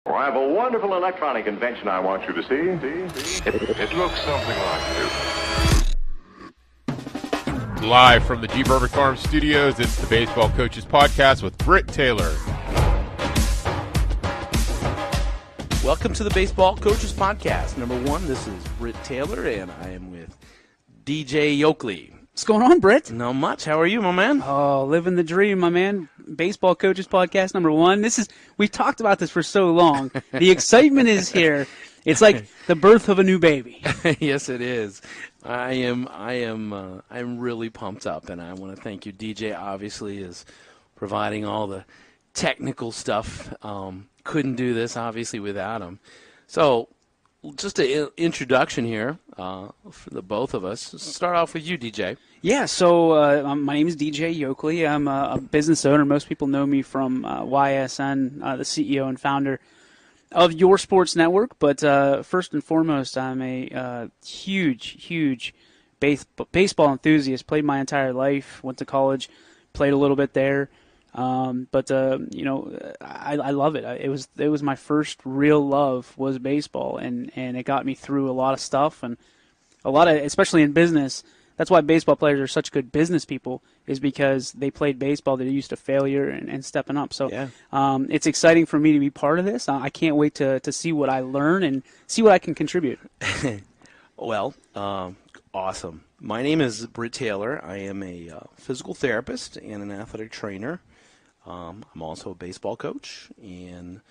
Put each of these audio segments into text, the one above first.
I have a wonderful electronic invention I want you to see. It looks something like this. Live from the G. Burbick Farm Studios, it's the Baseball Coaches Podcast with Britt Taylor. Welcome to the Baseball Coaches Podcast. Number one, this is Britt Taylor, and I am with DJ Yoakley. What's going on, Britt? Not much. How are you, my man? Oh, living the dream, my man. Baseball Coaches Podcast number one. We've talked about this for so long. The excitement is here. It's like the birth of a new baby. Yes, it is. I'm really pumped up, and I want to thank you. DJ obviously is providing all the technical stuff. Couldn't do this obviously without him. So, just an introduction here for the both of us. Let's start off with you, DJ. Yeah, so my name is DJ Yoakley. I'm a business owner. Most people know me from YSN, the CEO and founder of Your Sports Network. But first and foremost, I'm a huge baseball enthusiast. Played my entire life, went to college, played a little bit there. But I love it. It was my first real love was baseball, and it got me through a lot of stuff, and especially in business. That's why baseball players are such good business people, is because they played baseball. They're used to failure and stepping up. So yeah. It's exciting for me to be part of this. I can't wait to see what I learn and see what I can contribute. Well, awesome. My name is Britt Taylor. I am a physical therapist and an athletic trainer. I'm also a baseball coach, and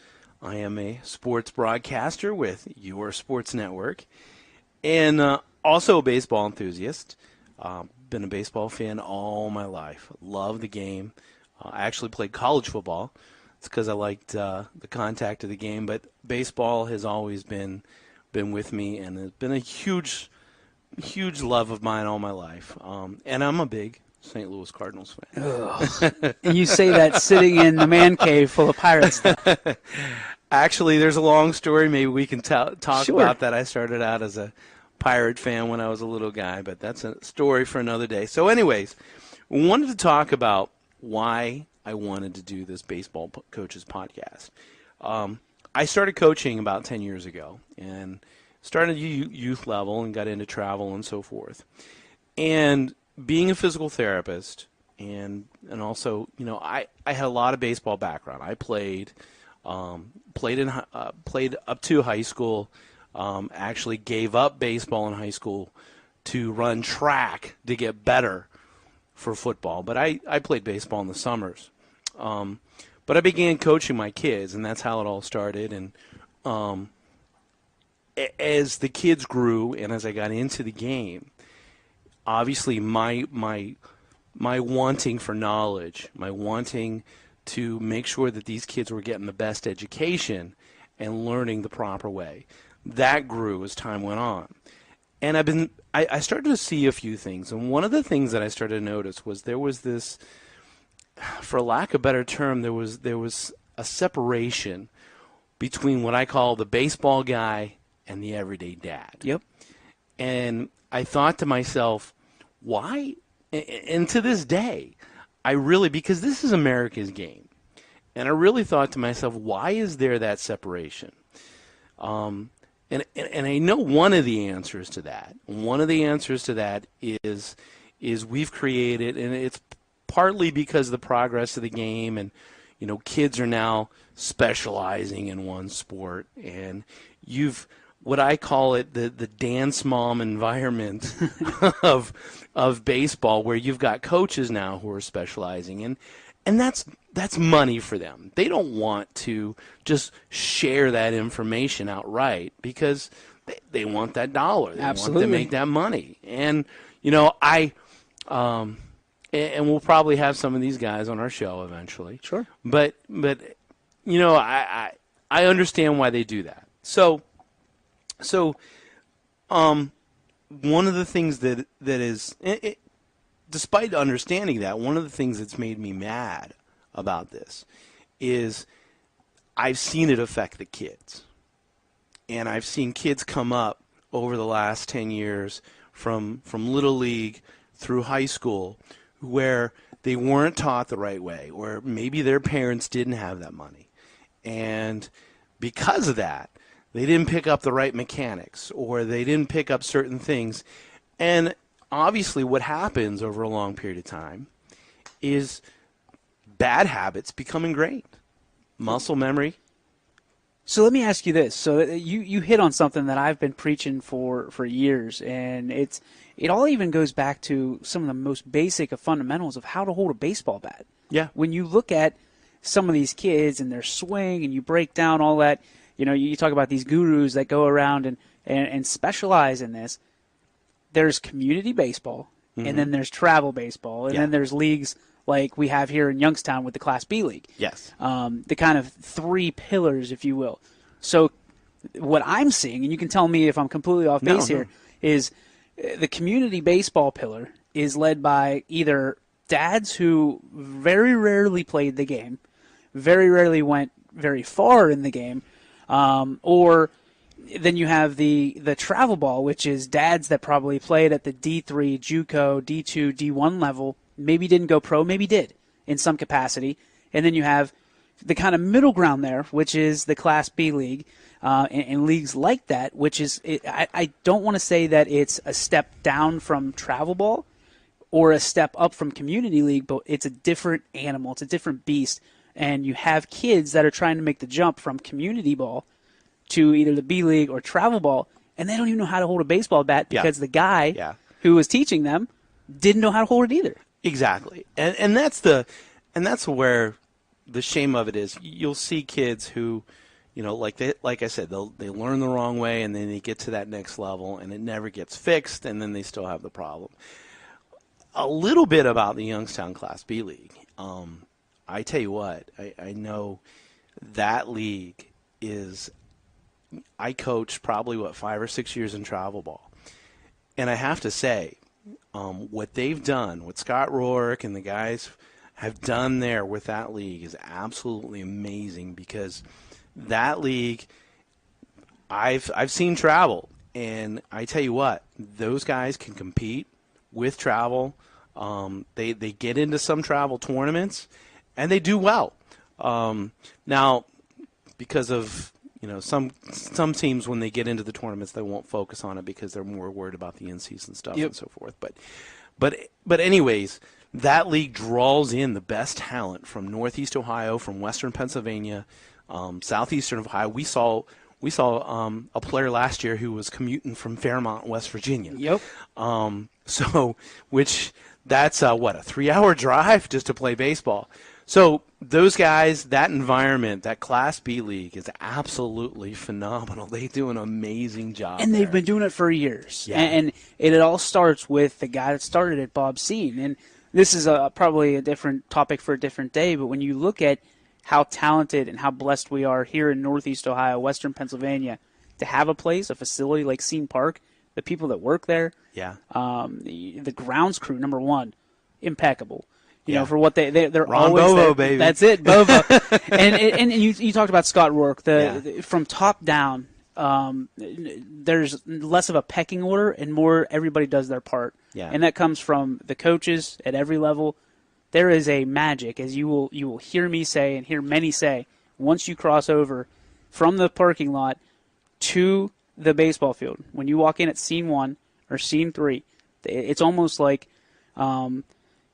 I am a sports broadcaster with Your Sports Network, and also a baseball enthusiast. Been a baseball fan all my life. Love the game. I actually played college football. It's because I liked the contact of the game, but baseball has always been with me, and it's been a huge love of mine all my life. And I'm a big St. Louis Cardinals fan. And you say that sitting in the man cave full of Pirates stuff. Actually, there's a long story. Maybe we can talk Sure. about that. I started out as a Pirate fan when I was a little guy, but that's a story for another day. So anyways, we wanted to talk about why I wanted to do this Baseball Coaches Podcast. I started coaching about 10 years ago and started youth level and got into travel and so forth. And being a physical therapist and also, I had a lot of baseball background. I played up to high school. Actually gave up baseball in high school to run track to get better for football. But I played baseball in the summers. But I began coaching my kids, and that's how it all started. And as the kids grew and as I got into the game, obviously my wanting for knowledge, my wanting to make sure that these kids were getting the best education and learning the proper way, that grew as time went on. And I started to see a few things. And one of the things that I started to notice was there was this, for lack of a better term, there was a separation between what I call the baseball guy and the everyday dad. Yep. And I thought to myself, why? And to this day, because this is America's game. And I really thought to myself, why is there that separation? And I know one of the answers to that. One of the answers to that is we've created, and it's partly because of the progress of the game, and kids are now specializing in one sport, and you've what I call it the dance mom environment of baseball, where you've got coaches now who are specializing in. And that's money for them. They don't want to just share that information outright because they want that dollar. They Absolutely. want to make that money. And and we'll probably have some of these guys on our show eventually. Sure. But I understand why they do that. So one of the things that is despite understanding that, one of the things that's made me mad about this is I've seen it affect the kids. And I've seen kids come up over the last 10 years from Little League through high school where they weren't taught the right way, or maybe their parents didn't have that money. And because of that, they didn't pick up the right mechanics or they didn't pick up certain things. And obviously what happens over a long period of time is bad habits become ingrained. Muscle memory. So let me ask you this. So you hit on something that I've been preaching for years, and it all even goes back to some of the most basic of fundamentals of how to hold a baseball bat. Yeah. When you look at some of these kids and their swing and you break down all that, you talk about these gurus that go around and specialize in this. There's community baseball, and then there's travel baseball, and then there's leagues like we have here in Youngstown with the Class B League. Yes. The kind of three pillars, if you will. So what I'm seeing, and you can tell me if I'm completely off base here, is the community baseball pillar is led by either dads who very rarely played the game, very rarely went very far in the game, or then you have the travel ball, which is dads that probably played at the D3, JUCO, D2, D1 level, maybe didn't go pro, maybe did in some capacity. And then you have the kind of middle ground there, which is the Class B League, and leagues like that, which is, I don't want to say that it's a step down from travel ball or a step up from community league, but it's a different animal. It's a different beast. And you have kids that are trying to make the jump from community ball to either the B League or travel ball, and they don't even know how to hold a baseball bat because the guy who was teaching them didn't know how to hold it either. Exactly. And that's where the shame of it is. You'll see kids who, like I said, they learn the wrong way and then they get to that next level and it never gets fixed and then they still have the problem. A little bit about the Youngstown Class B League. I tell you what, I know that league is, I coached probably 5 or 6 years in travel ball. And I have to say, what they've done, what Scott Rourke and the guys have done there with that league is absolutely amazing, because that league, I've seen travel, and I tell you what, those guys can compete with travel. They get into some travel tournaments, and they do well. Now, because of some teams, when they get into the tournaments, they won't focus on it because they're more worried about the in-season stuff and so forth. But anyways, that league draws in the best talent from Northeast Ohio, from Western Pennsylvania, Southeastern Ohio. We saw a player last year who was commuting from Fairmont, West Virginia. Yep. That's a 3-hour drive just to play baseball. So those guys, that environment, that Class B League is absolutely phenomenal. They do an amazing job. And they've been doing it for years. Yeah. And it all starts with the guy that started it, Bob Seen. And this is probably a different topic for a different day, but when you look at how talented and how blessed we are here in Northeast Ohio, Western Pennsylvania, to have a place, a facility like Scene Park, the people that work there, the grounds crew, number one, impeccable. For what they're Ron always Bovo, there. baby. That's it, Bovo. and you talked about Scott Rourke. From top down, there's less of a pecking order and more everybody does their part. Yeah. And that comes from the coaches at every level. There is a magic, as you will hear me say and hear many say, once you cross over from the parking lot to the baseball field. When you walk in at Scene 1 or Scene 3, it's almost like when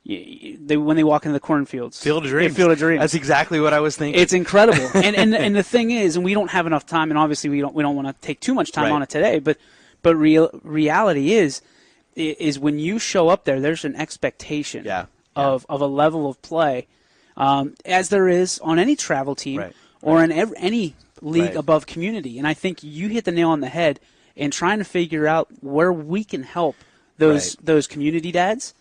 they walk into the cornfields. Field of Dreams. Field of Dreams. That's exactly what I was thinking. It's incredible. and the thing is, and we don't have enough time, and obviously we don't want to take too much time on it today, but reality is when you show up there, there's an expectation of a level of play, as there is on any travel team or in any league above community. And I think you hit the nail on the head in trying to figure out where we can help those community dads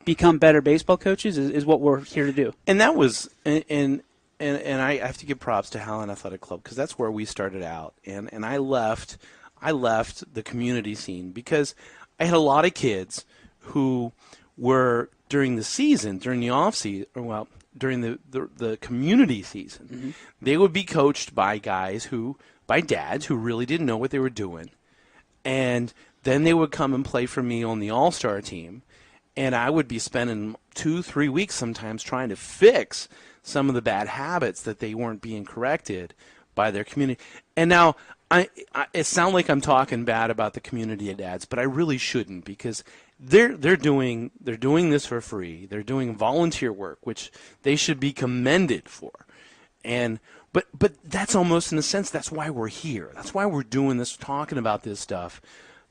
become better baseball coaches is what we're here to do. And that was and I have to give props to Howland Athletic Club, because that's where we started out. And I left the community scene because I had a lot of kids who were during the off season, during the community season, they would be coached by dads who really didn't know what they were doing. And then they would come and play for me on the all-star team. And I would be spending 2-3 weeks sometimes trying to fix some of the bad habits that they weren't being corrected by their community. And now it sounds like I'm talking bad about the community dads, but I really shouldn't, because they're doing this for free. They're doing volunteer work, which they should be commended for. And but that's almost, in a sense, that's why we're here. That's why we're doing this, talking about this stuff.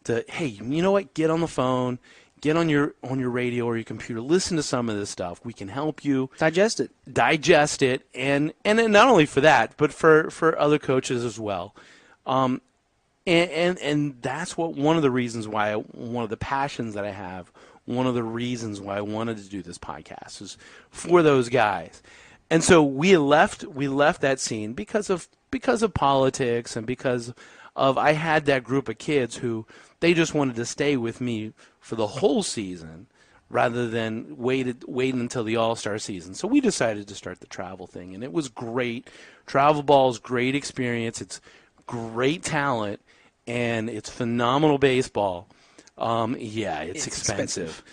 To, hey, you know what? Get on the phone, get on your radio or your computer, listen to some of this stuff. We can help you digest it, and not only for that, but for other coaches as well. And that's one of the reasons why, one of the passions that I have, one of the reasons why I wanted to do this podcast is for those guys. And so we left that scene because of politics, and because of, I had that group of kids who they just wanted to stay with me for the whole season rather than waiting until the All-Star season. So we decided to start the travel thing, and it was great. Travel ball is great experience. It's great talent, and it's phenomenal baseball. It's expensive.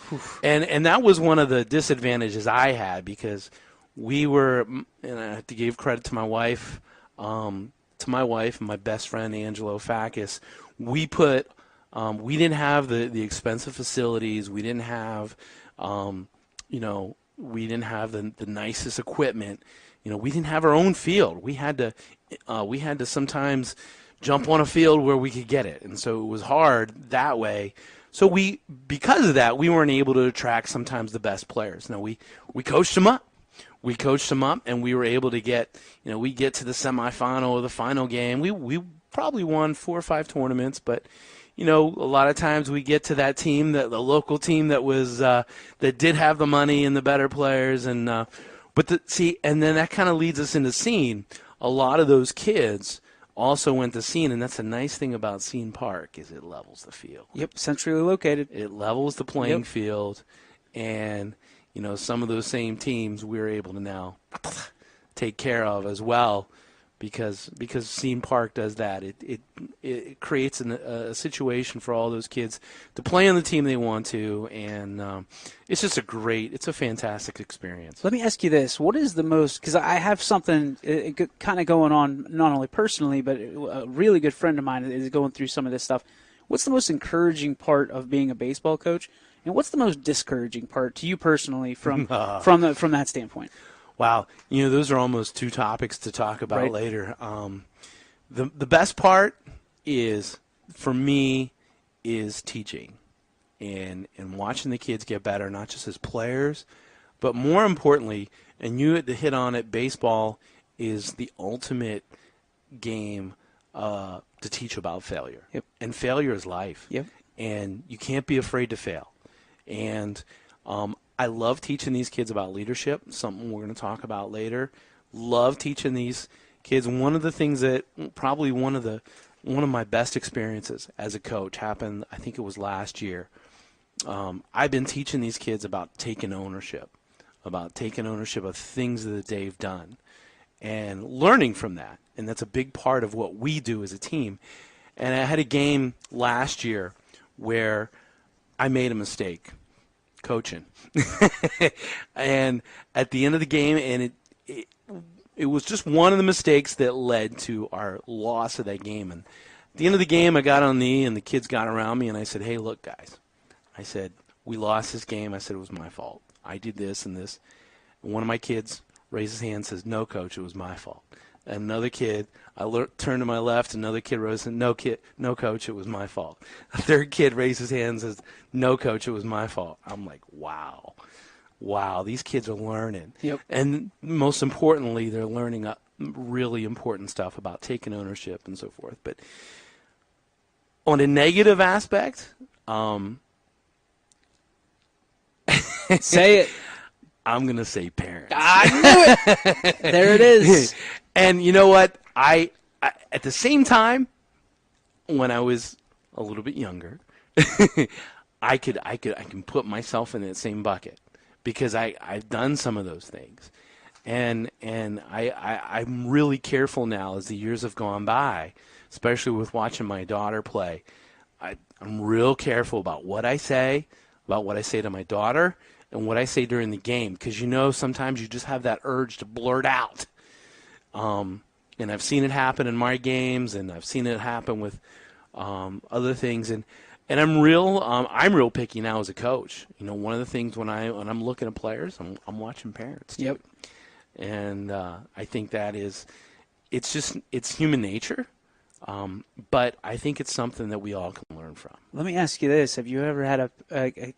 And that was one of the disadvantages I had, because we were, and I have to give credit to my wife, and my best friend Angelo Fakis. We didn't have the expensive facilities. We didn't have, we didn't have the nicest equipment. We didn't have our own field. We had to sometimes jump on a field where we could get it, and so it was hard that way. So because of that, we weren't able to attract sometimes the best players. Now we coached them up. We coached them up, and we were able to get to the semifinal or the final game. We probably won 4 or 5 tournaments, but a lot of times we get to that team, the local team that was that did have the money and the better players, and and then that kind of leads us into Scene. A lot of those kids also went to Scene, and that's a nice thing about Scene Park, is it levels the field. Yep, centrally located. It levels the playing field, and some of those same teams we're able to now take care of as well, because Scene Park does that. It creates a situation for all those kids to play on the team they want to, and it's just it's a fantastic experience. Let me ask you this. What is the most, because I have something kind of going on, not only personally, but a really good friend of mine is going through some of this stuff. What's the most encouraging part of being a baseball coach? And what's the most discouraging part to you personally from that standpoint? Wow, those are almost 2 topics to talk about later. The best part is, for me, is teaching and watching the kids get better, not just as players, but more importantly, and you had to hit on it, baseball is the ultimate game to teach about failure. Yep. And failure is life. Yep. And you can't be afraid to fail. And I love teaching these kids about leadership, something we're going to talk about later. Love teaching these kids. One of the things that probably one of my best experiences as a coach happened, I think it was last year. I've been teaching these kids about taking ownership of things that they've done and learning from that. And that's a big part of what we do as a team. And I had a game last year where I made a mistake coaching. And at the end of the game, and it was just one of the mistakes that led to our loss of that game. And at the end of the game, I got on the knee, and the kids got around me, and I said, hey, look, guys. I said, we lost this game. I said, it was my fault. I did this and this. And one of my kids raised his hand and says, no, coach, it was my fault. And another kid, turned to my left, another kid rose and no, coach, it was my fault. A third kid raised his hand and says, no, coach, it was my fault. I'm like, wow, these kids are learning. Yep. And most importantly, they're learning really important stuff about taking ownership and so forth. But on a negative aspect, say it. I'm going to say parents. I knew it. There it is. And you know what? I at the same time, when I was a little bit younger, I can put myself in that same bucket, because I've done some of those things, and I'm really careful now as the years have gone by, especially with watching my daughter play. I'm real careful about what I say to my daughter and what I say during the game, because sometimes you just have that urge to blurt out. And I've seen it happen in my games, and I've seen it happen with other things. And I'm real picky now as a coach. One of the things when I'm looking at players, I'm watching parents too. Yep. And I think it's human nature. But I think it's something that we all can learn from. Let me ask you this. Have you ever had a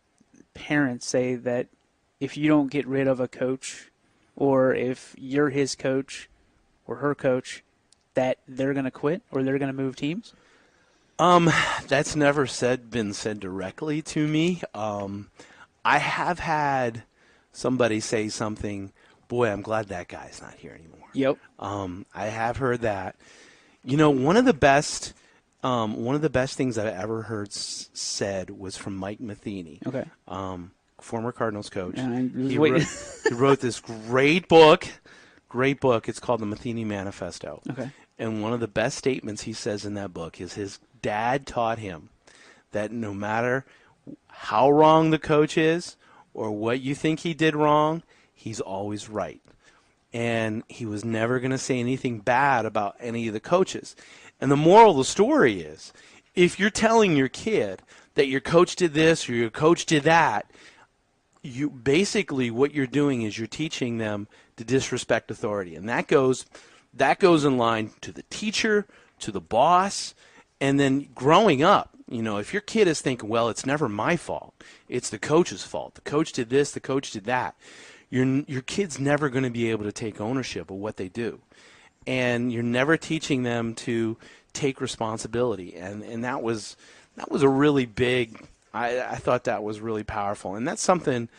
parent say that if you don't get rid of a coach, or if you're his coach or her coach, that they're going to quit or they're going to move teams? That's never been said directly to me. I have had somebody say something, boy, I'm glad that guy's not here anymore. Yep. I have heard that. One of the best things I've ever heard said was from Mike Matheny. Okay. Former Cardinals coach. He wrote this great book. It's called the Matheny Manifesto. Okay. And one of the best statements he says in that book is his dad taught him that no matter how wrong the coach is or what you think he did wrong, he's always right. And he was never going to say anything bad about any of the coaches. And the moral of the story is, if you're telling your kid that your coach did this or your coach did that, you basically what you're doing is you're teaching them to disrespect authority. And that goes in line to the teacher, to the boss, and then growing up, if your kid is thinking, well, it's never my fault, it's the coach's fault. The coach did this, the coach did that. Your kid's never going to be able to take ownership of what they do. And you're never teaching them to take responsibility. And that was a really big, I thought that was really powerful. And that's something,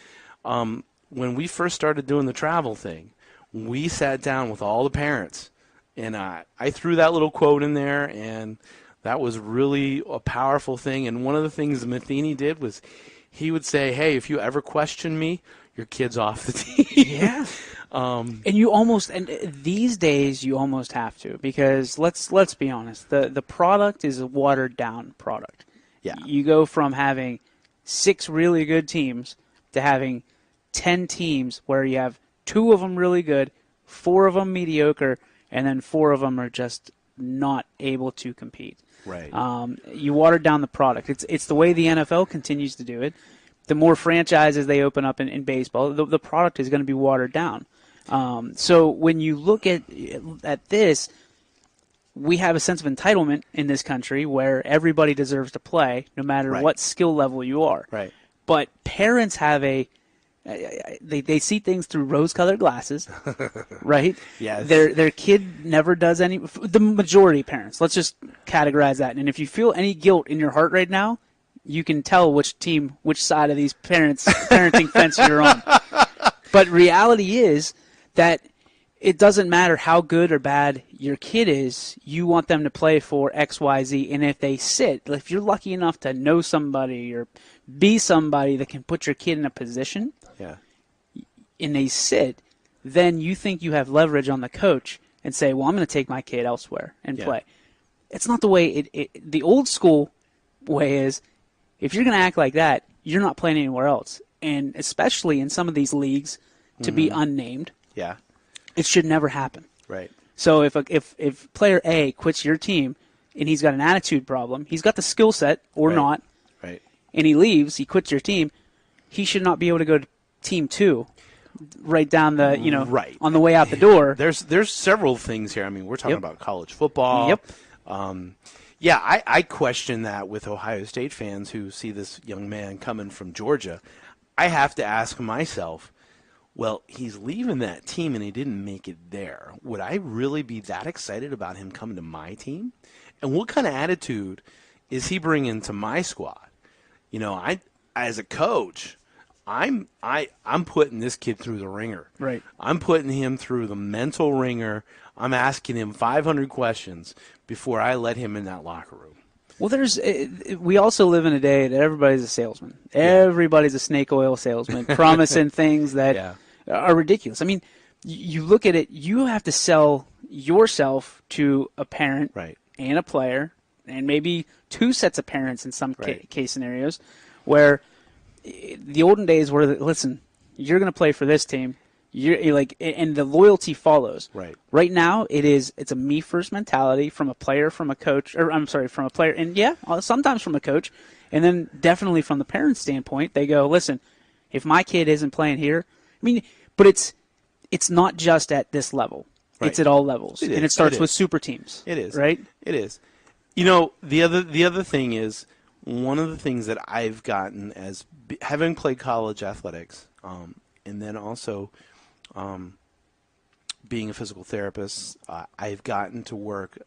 when we first started doing the travel thing, we sat down with all the parents. And I threw that little quote in there, and that was really a powerful thing. And one of the things Matheny did was he would say, hey, if you ever question me, your kid's off the team. Yeah. And these days you almost have to, because let's be honest, the product is a watered down product. Yeah. You go from having 6 really good teams to having 10 teams where you have 2 of them really good, 4 of them mediocre, and then 4 of them are just not able to compete. Right. You watered down the product. It's the way the NFL continues to do it. The more franchises they open up in baseball, the product is going to be watered down. So when you look at this, we have a sense of entitlement in this country where everybody deserves to play, no matter Right. what skill level you are. Right. But parents have they see things through rose-colored glasses, right? Yes. Their kid never does any. The majority of parents. Let's just categorize that. And if you feel any guilt in your heart right now, you can tell which side of these parenting fence you're on. But reality is that it doesn't matter how good or bad your kid is, you want them to play for X, Y, Z. And if you're lucky enough to know somebody or be somebody that can put your kid in a position, Yeah. and they sit, then you think you have leverage on the coach and say, well, I'm going to take my kid elsewhere and play. It's not the way the old school way is, if you're going to act like that, you're not playing anywhere else. And especially in some of these leagues, to be unnamed, Yeah. it should never happen. Right. So if player A quits your team and he's got an attitude problem, he's got the skill set or Right. not, Right. and he leaves, he quits your team, he should not be able to go to team 2 right down the, Right. on the way out the door. There's several things here. I mean, we're talking about college football. Yep. I question that with Ohio State fans who see this young man coming from Georgia. I have to ask myself, well, he's leaving that team and he didn't make it there. Would I really be that excited about him coming to my team? And what kind of attitude is he bringing to my squad? As a coach, I'm putting this kid through the ringer. Right. I'm putting him through the mental ringer. I'm asking him 500 questions before I let him in that locker room. Well, we also live in a day that everybody's a salesman. Everybody's a snake oil salesman, promising things that are ridiculous. I mean, you look at it, you have to sell yourself to a parent and a player, and maybe 2 sets of parents in some case scenarios, where the olden days were, listen, you're going to play for this team, you're like, and the loyalty follows. Right. Right now, it's a me first mentality from a player, from a coach, or I'm sorry, from a player, and sometimes from a coach, and then definitely from the parents' standpoint, they go, listen, if my kid isn't playing here, I mean, but it's not just at this level. Right. It's at all levels, It and is. it starts It with is. super teams. It is. Right. It is. You know, the other thing is, one of the things that I've gotten as having played college athletics, and then also being a physical therapist, I've gotten to work,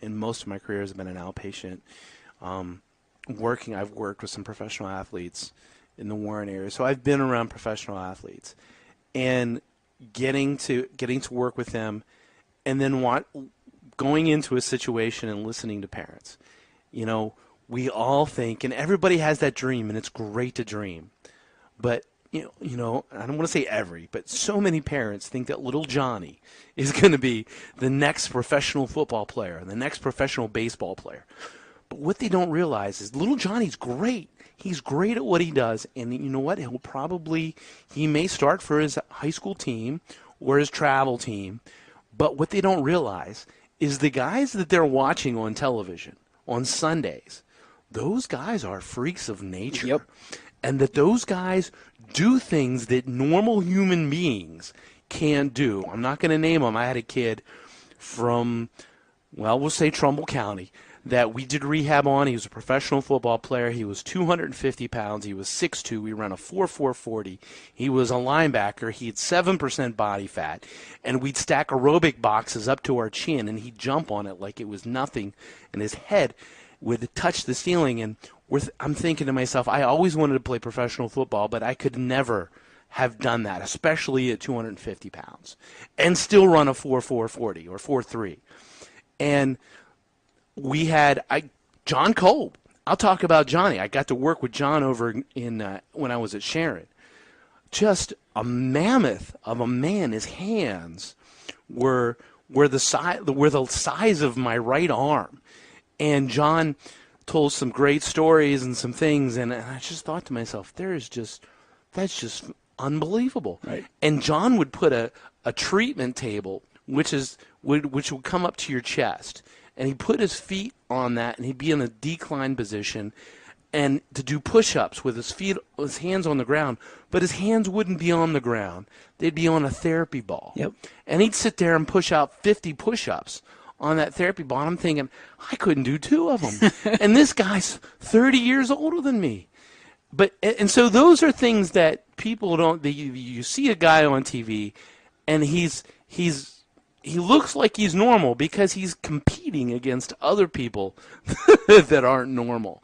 in most of my career has been an outpatient. I've worked with some professional athletes in the Warren area, so I've been around professional athletes, and getting to work with them, and then going into a situation and listening to parents. You know, we all think, and everybody has that dream, and it's great to dream, but you know, I don't want to say every, but so many parents think that little Johnny is going to be the next professional football player, the next professional baseball player. But what they don't realize is little Johnny's great. He's great at what he does, and you know what? He may start for his high school team or his travel team, but what they don't realize is the guys that they're watching on television on Sundays, those guys are freaks of nature. Yep. And that those guys do things that normal human beings can't do. I'm not going to name them. I had a kid from, we'll say Trumbull County, that we did rehab on. He was a professional football player. He was 250 pounds. He was 6'2". We ran a 4.4 40. He was a linebacker. He had 7% body fat. And we'd stack aerobic boxes up to our chin, and he'd jump on it like it was nothing. And his head would touch the ceiling. And I'm thinking to myself, I always wanted to play professional football, but I could never have done that, especially at 250 pounds, and still run a 4.4 40 or 4.3. And we had John Kolb. I'll talk about Johnny. I got to work with John over in when I was at Sharon. Just a mammoth of a man. His hands were the size of my right arm, and John told some great stories and some things, and I just thought to myself, that's just unbelievable. Right. And John would put a treatment table, which would come up to your chest, and he'd put his feet on that, and he'd be in a decline position, and to do push-ups with his hands on the ground, but his hands wouldn't be on the ground. They'd be on a therapy ball. Yep. And he'd sit there and push out 50 push-ups on that therapy ball. And I'm thinking, I couldn't do 2 of them. And this guy's 30 years older than me. And so those are things that people don't. You see a guy on TV, and he looks like he's normal because he's competing against other people that aren't normal.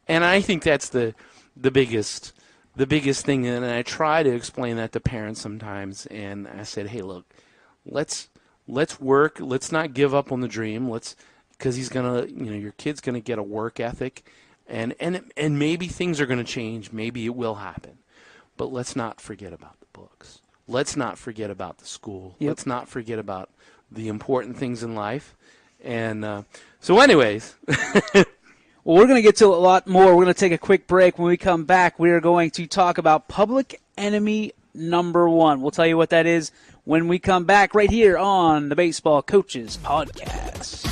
And I think that's the biggest thing. And I try to explain that to parents sometimes. And I said, hey, look, let's work. Let's not give up on the dream. Because your kid's gonna get a work ethic, and maybe things are gonna change. Maybe it will happen, but let's not forget about the books. Let's not forget about the school. Yep. Let's not forget about the important things in life. And so, anyways. Well, we're going to get to a lot more. We're going to take a quick break. When we come back, we are going to talk about public enemy number 1. We'll tell you what that is when we come back right here on the Baseball Coaches Podcast.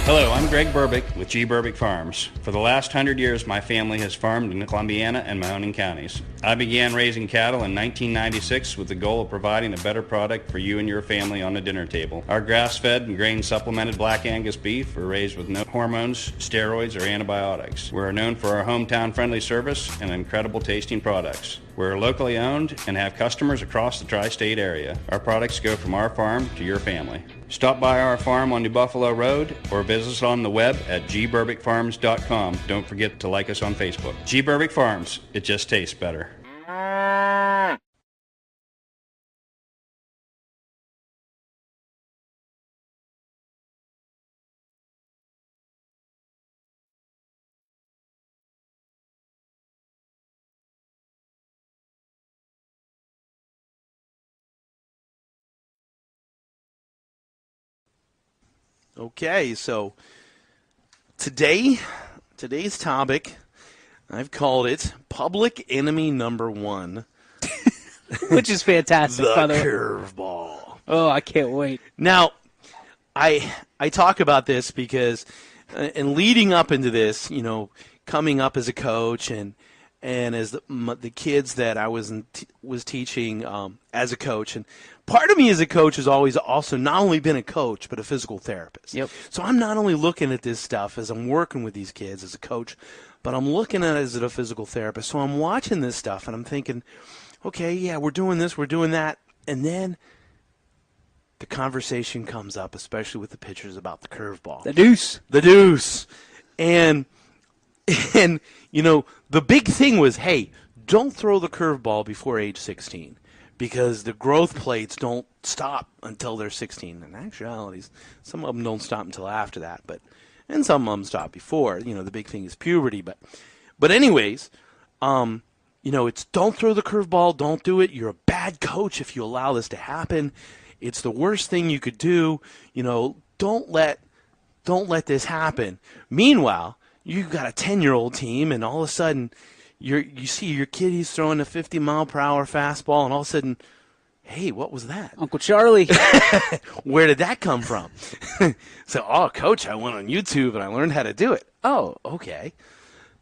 Hello, I'm Greg Burbick with G. Burbick Farms. For the last 100 years, my family has farmed in Columbiana and Mahoning counties. I began raising cattle in 1996 with the goal of providing a better product for you and your family on the dinner table. Our grass-fed and grain-supplemented Black Angus beef are raised with no hormones, steroids, or antibiotics. We're known for our hometown-friendly service and incredible tasting products. We're locally owned and have customers across the tri-state area. Our products go from our farm to your family. Stop by our farm on New Buffalo Road or visit us on the web at gburbickfarms.com. Don't forget to like us on Facebook. G. Burbick Farms. It just tastes better. Okay, so Today's topic, I've called it Public Enemy Number One. Which is fantastic, The by the way. curveball. Oh, I can't wait. Now, I talk about this because, and leading up into this, coming up as a coach and as the kids that I was teaching as a coach, and part of me as a coach has always also not only been a coach but a physical therapist. Yep. So I'm not only looking at this stuff as I'm working with these kids as a coach, but I'm looking at it as a physical therapist. So I'm watching this stuff and I'm thinking, okay, yeah, we're doing this, we're doing that, and then the conversation comes up, especially with the pitchers, about the curveball. The deuce. And the big thing was, hey, don't throw the curveball before age 16 because the growth plates don't stop until they're 16. In actuality, some of them don't stop until after that, and some of them stop before. The big thing is puberty. But anyways, it's don't throw the curveball, don't do it. You're a bad coach if you allow this to happen. It's the worst thing you could do. Don't let this happen. Meanwhile, you've got a 10-year-old team, and all of a sudden, you see your kid, he's throwing a 50-mile-per-hour fastball, and all of a sudden, hey, what was that? Uncle Charlie. Where did that come from? So, coach, I went on YouTube, and I learned how to do it. Oh, okay.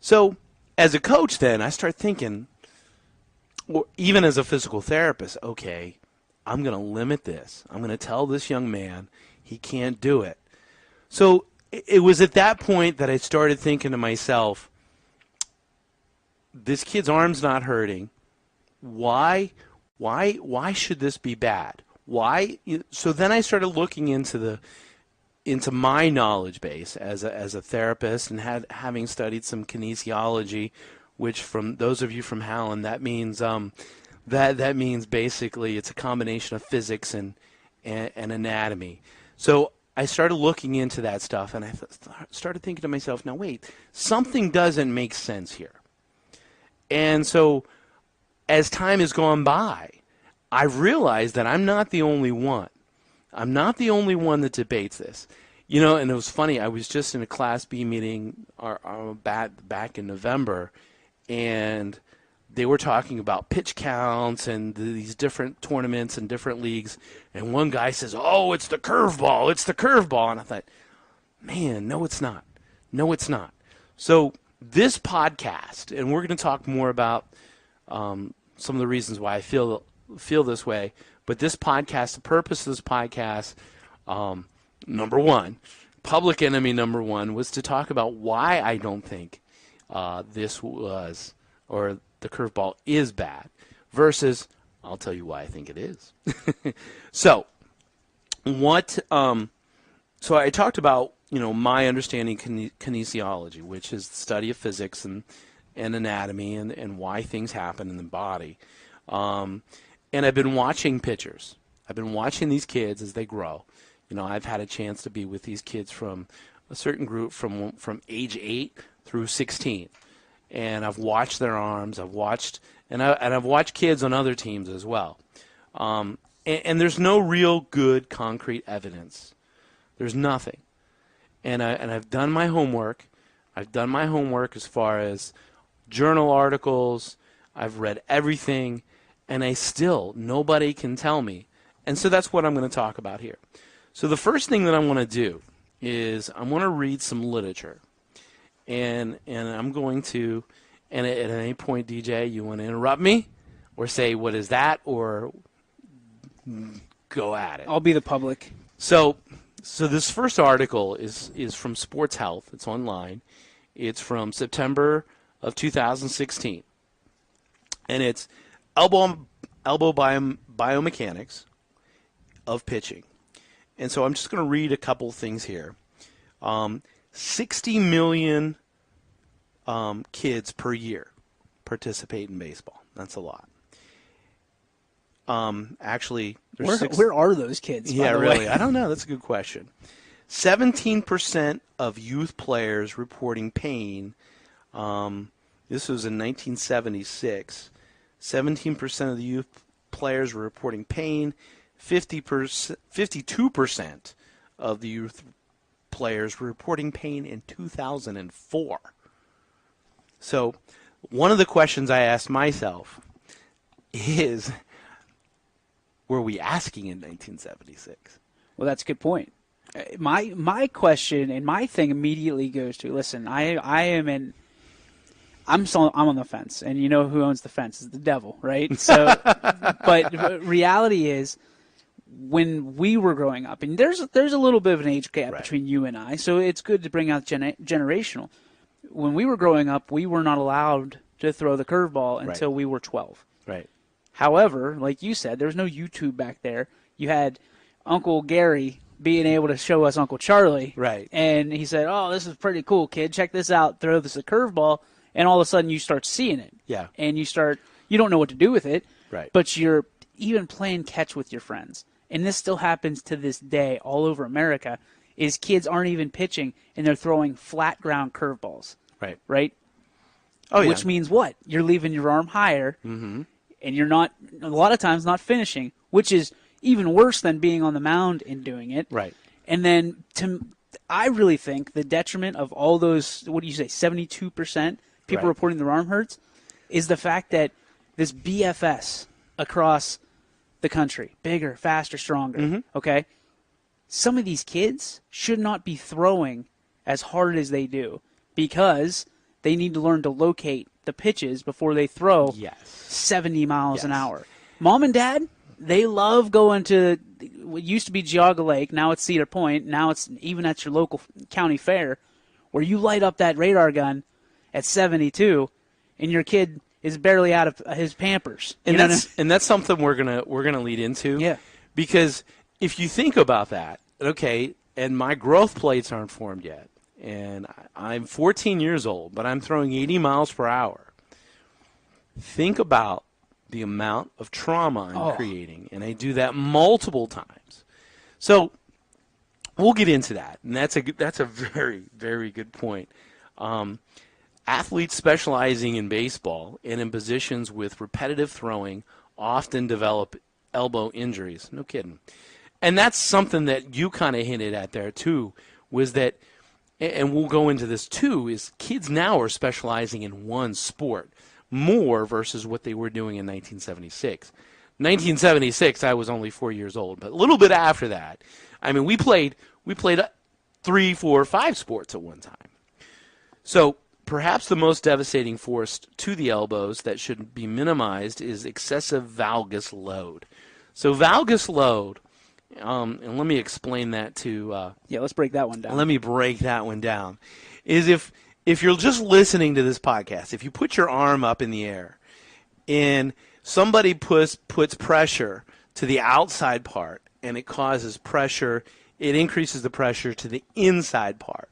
So, as a coach, then, I start thinking, or even as a physical therapist, okay, I'm going to limit this. I'm going to tell this young man he can't do it. So it was at that point that I started thinking to myself, this kid's arm's not hurting. Why should this be bad? Why? So then I started looking into my knowledge base as a therapist and having studied some kinesiology, which from those of you from Howland, that means that means basically it's a combination of physics and anatomy. So I started looking into that stuff, and I started thinking to myself, now wait, something doesn't make sense here. And so as time has gone by, I've realized that I'm not the only one. I'm not the only one that debates this. And it was funny, I was just in a Class B meeting back in November, and they were talking about pitch counts and these different tournaments and different leagues. And one guy says, oh, it's the curveball. It's the curveball. And I thought, man, no, it's not. No, it's not. So this podcast, and we're going to talk more about some of the reasons why I feel this way. But this podcast, the purpose of this podcast, number one, public enemy number one, was to talk about why I don't think this was, or the curveball is bad, versus I'll tell you why I think it is. So I talked about my understanding kinesiology, which is the study of physics and anatomy and why things happen in the body. And I've been watching pitchers. I've been watching these kids as they grow. I've had a chance to be with these kids from a certain group from age 8 through 16. And I've watched their arms. I've watched kids on other teams as well. And there's no real good concrete evidence. There's nothing. And I've done my homework. I've done my homework as far as journal articles. I've read everything, and nobody can tell me. And so that's what I'm going to talk about here. So the first thing that I want to do is I want to read some literature. And I'm going to, and at any point, DJ, you want to interrupt me or say, what is that, or go at it. I'll be the public. So this first article is from Sports Health. It's online. It's from September of 2016. And it's elbow biomechanics of pitching. And so I'm just going to read a couple things here. 60 million kids per year participate in baseball. That's a lot. Actually, where are those kids? Yeah, by the really. way? I don't know. That's a good question. 17% of youth players reporting pain. This was in 1976. 17% of the youth players were reporting pain. 52% of the youth players were reporting pain in 2004. So one of the questions I asked myself is, were we asking in 1976? Well, that's a good point. My question and my thing immediately goes to, listen, I'm on the fence, and you know who owns the fence is the devil, right? So, but reality is, when we were growing up, and there's a little bit of an age gap between you and I, so it's good to bring out generational. When we were growing up, we were not allowed to throw the curveball until we were 12. Right. However, like you said, there was no YouTube back there. You had Uncle Gary being able to show us Uncle Charlie. Right. And he said, oh, this is pretty cool, kid. Check this out. Throw this a curveball. And all of a sudden you start seeing it. Yeah. And you don't know what to do with it. Right. But you're even playing catch with your friends. And this still happens to this day all over America, is kids aren't even pitching and they're throwing flat ground curveballs. Right. Right? Oh, yeah. Which means what? You're leaving your arm higher, and you're not, a lot of times, not finishing, which is even worse than being on the mound and doing it. Right. And then I really think the detriment of all those, what do you say, 72% people reporting their arm hurts, is the fact that this BFS across the country, bigger, faster, stronger, okay? Some of these kids should not be throwing as hard as they do because they need to learn to locate the pitches before they throw 70 miles an hour. Mom and Dad, they love going to what used to be Geauga Lake. Now it's Cedar Point. Now it's even at your local county fair where you light up that radar gun at 72 and your kid is barely out of his Pampers. And that's something we're gonna lead into. Yeah. Because if you think about that, okay, and my growth plates aren't formed yet, and I'm 14 years old, but I'm throwing 80 miles per hour. Think about the amount of trauma I'm creating, and I do that multiple times. So we'll get into that, and that's a very, very good point. Athletes specializing in baseball and in positions with repetitive throwing often develop elbow injuries. No kidding. And that's something that you kind of hinted at there too, was that, and we'll go into this too, is kids now are specializing in one sport more versus what they were doing in 1976. 1976, I was only 4 years old, but a little bit after that, I mean, we played 3, 4, 5 sports at one time. So perhaps the most devastating force to the elbows that should be minimized is excessive valgus load. So valgus load, and let me explain that to... let's break that one down. Let me break that one down. Is if you're just listening to this podcast, if you put your arm up in the air and somebody puts pressure to the outside part and it causes pressure, it increases the pressure to the inside part.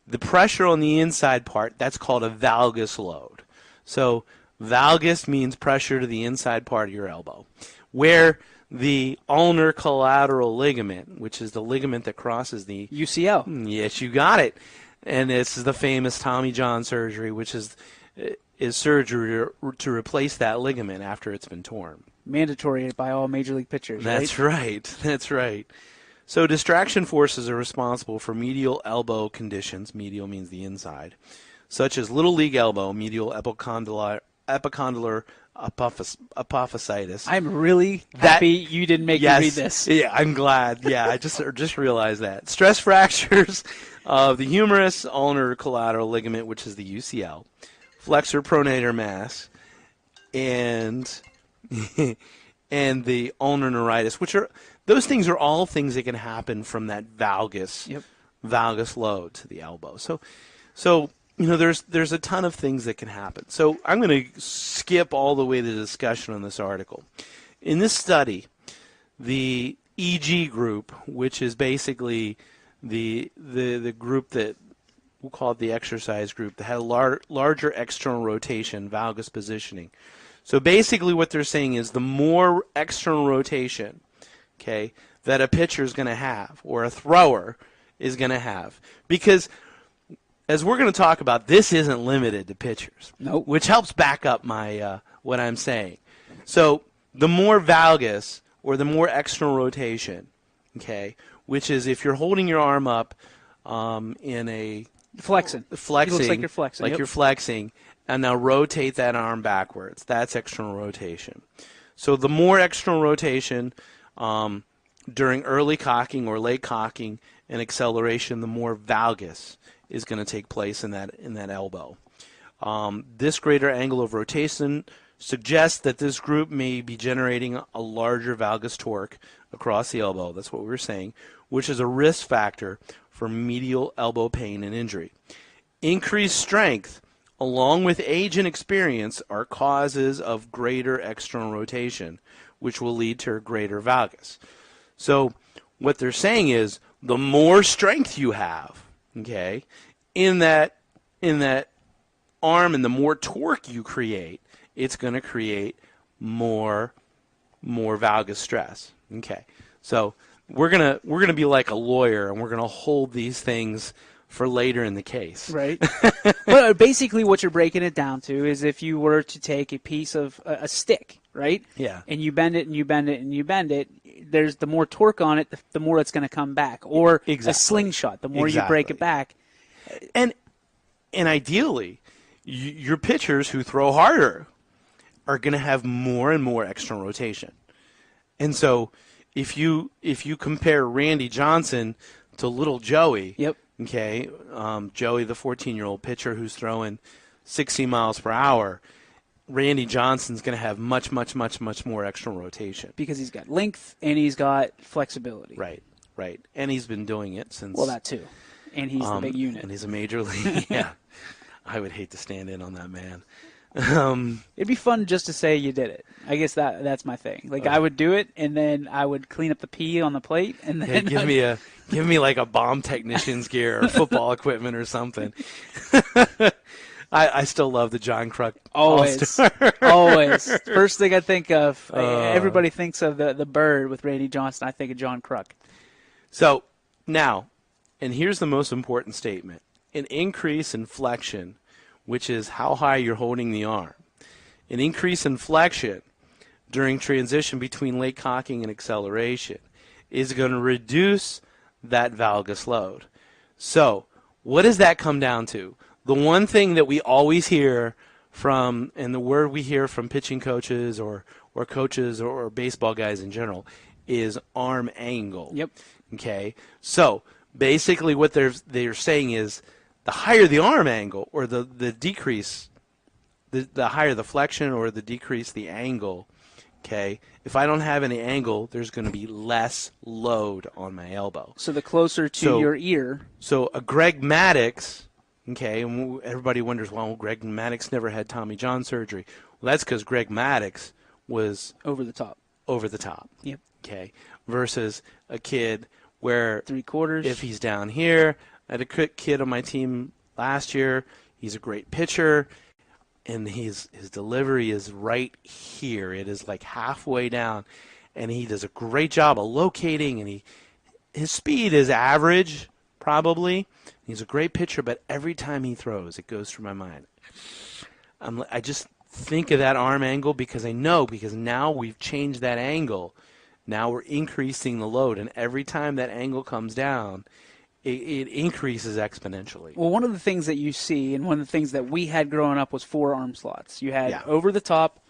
The pressure on the inside part, that's called a valgus load. So valgus means pressure to the inside part of your elbow. Where the ulnar collateral ligament, which is the ligament that crosses the... UCL. Yes, you got it. And this is the famous Tommy John surgery, which is surgery to replace that ligament after it's been torn. Mandatory by all major league pitchers, That's right. That's right. So distraction forces are responsible for medial elbow conditions. Medial means the inside, such as little league elbow, medial epicondylar apophysitis. I'm really happy you didn't make me read this. Yeah, I'm glad. Yeah, I just realized that. Stress fractures of the humerus, ulnar collateral ligament, which is the UCL, flexor pronator mass, and and the ulnar neuritis, which are... Those things are all things that can happen from that valgus load to the elbow. So there's a ton of things that can happen. So I'm going to skip all the way to the discussion on this article. In this study, the EG group, which is basically the group that we'll call it the exercise group, that had a larger external rotation, valgus positioning. So basically what they're saying is the more external rotation, okay, that a pitcher is going to have, or a thrower is going to have. Because, as we're going to talk about, this isn't limited to pitchers. Nope. Which helps back up my what I'm saying. So, the more valgus, or the more external rotation, okay, which is if you're holding your arm up in a Flexing. It looks like you're flexing. Like Yep. you're flexing, and now rotate that arm backwards. That's external rotation. So the more external rotation during early cocking or late cocking and acceleration, the more valgus is going to take place in that elbow. This greater angle of rotation suggests that this group may be generating a larger valgus torque across the elbow. That's what we were saying, which is a risk factor for medial elbow pain and injury. Increased strength, along with age and experience, are causes of greater external rotation, which will lead to greater valgus. So what they're saying is the more strength you have, okay, in that arm and the more torque you create, it's going to create more valgus stress. Okay. So we're gonna be like a lawyer, and we're gonna hold these things for later in the case. Right. But basically what you're breaking it down to is if you were to take a piece of a stick, right? Yeah. And you bend it and you bend it and you bend it, there's the more torque on it, the more it's going to come back. Or a slingshot, the more you break it back. And ideally, your pitchers who throw harder are going to have more and more external rotation. And so if you compare Randy Johnson to little Joey, yep. Okay, Joey, the 14-year-old pitcher who's throwing 60 miles per hour, Randy Johnson's going to have much more external rotation. Because he's got length and he's got flexibility. Right. And he's been doing it since... Well, that too. And he's the big unit. And he's a major league. Yeah. I would hate to stand in on that man. It'd be fun just to say you did it. I guess that's my thing. Like I would do it, and then I would clean up the pee on the plate, and then give me like a bomb technician's gear or football equipment or something. I still love the John Kruk. Always. First thing I think of, everybody thinks of the bird with Randy Johnson. I think of John Kruk. So now, and here's the most important statement: an increase in flexion, which is how high you're holding the arm. An increase in flexion during transition between late cocking and acceleration is going to reduce that valgus load. So what does that come down to? The one thing that we always hear from, and the word we hear from pitching coaches or coaches or baseball guys in general, is arm angle. Yep. Okay. So basically what they're saying is the higher the arm angle or the decrease, the higher the flexion or the decrease the angle, okay, if I don't have any angle, there's going to be less load on my elbow. So the closer to your ear. So a Greg Maddux, okay, and everybody wonders, well, Greg Maddux never had Tommy John surgery. Well, that's because Greg Maddux was over the top. Yep. Okay, versus a kid where 3/4. If he's down here, I had a kid on my team last year. He's a great pitcher, and his delivery is right here. It is like halfway down, and he does a great job of locating, and his speed is average, probably. He's a great pitcher, but every time he throws, it goes through my mind. I just think of that arm angle because now we've changed that angle. Now we're increasing the load, and every time that angle comes down, it increases exponentially. Well, one of the things that you see, and one of the things that we had growing up was 4 arm slots. You had over the top,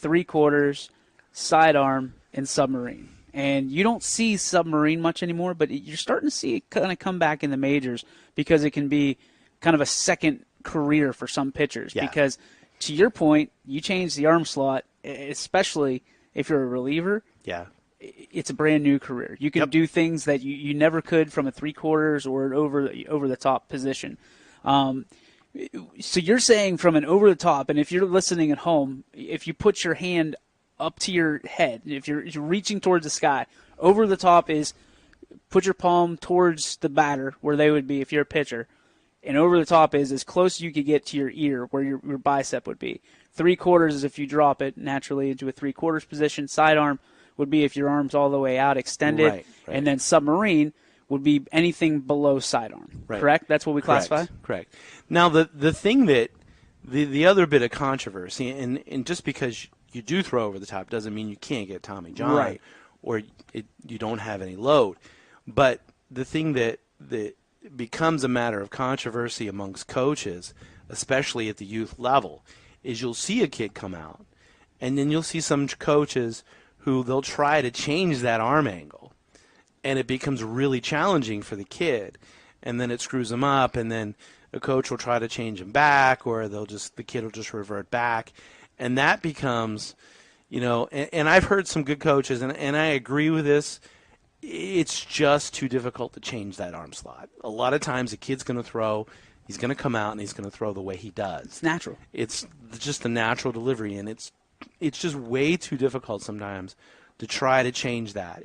3/4, sidearm, and submarine. And you don't see submarine much anymore, but you're starting to see it kind of come back in the majors because it can be kind of a second career for some pitchers. Yeah. Because to your point, you change the arm slot, especially if you're a reliever. Yeah. It's a brand new career. You can do things that you never could from a 3/4 or an over the top position. So you're saying from an over the top, and if you're listening at home, if you put your hand up to your head, if you're reaching towards the sky, over the top is put your palm towards the batter where they would be if you're a pitcher, and over the top is as close as you could get to your ear where your bicep would be. 3/4 is if you drop it naturally into a 3/4 position. Sidearm would be if your arm's all the way out, extended, right. And then submarine would be anything below sidearm. Right. Correct? That's what we classify? Correct. Now, the thing that the other bit of controversy, and just because you do throw over the top doesn't mean you can't get Tommy John, right, or you don't have any load. But the thing that becomes a matter of controversy amongst coaches, especially at the youth level, is you'll see a kid come out, and then you'll see some coaches who they'll try to change that arm angle, and it becomes really challenging for the kid, and then it screws them up, and then a coach will try to change him back, or the kid will just revert back, and that becomes, and I've heard some good coaches, and I agree with this. It's just too difficult to change that arm slot. A lot of times a kid's going to throw, he's going to come out and he's going to throw the way he does. It's natural. It's just the natural delivery, and it's just way too difficult sometimes to try to change that.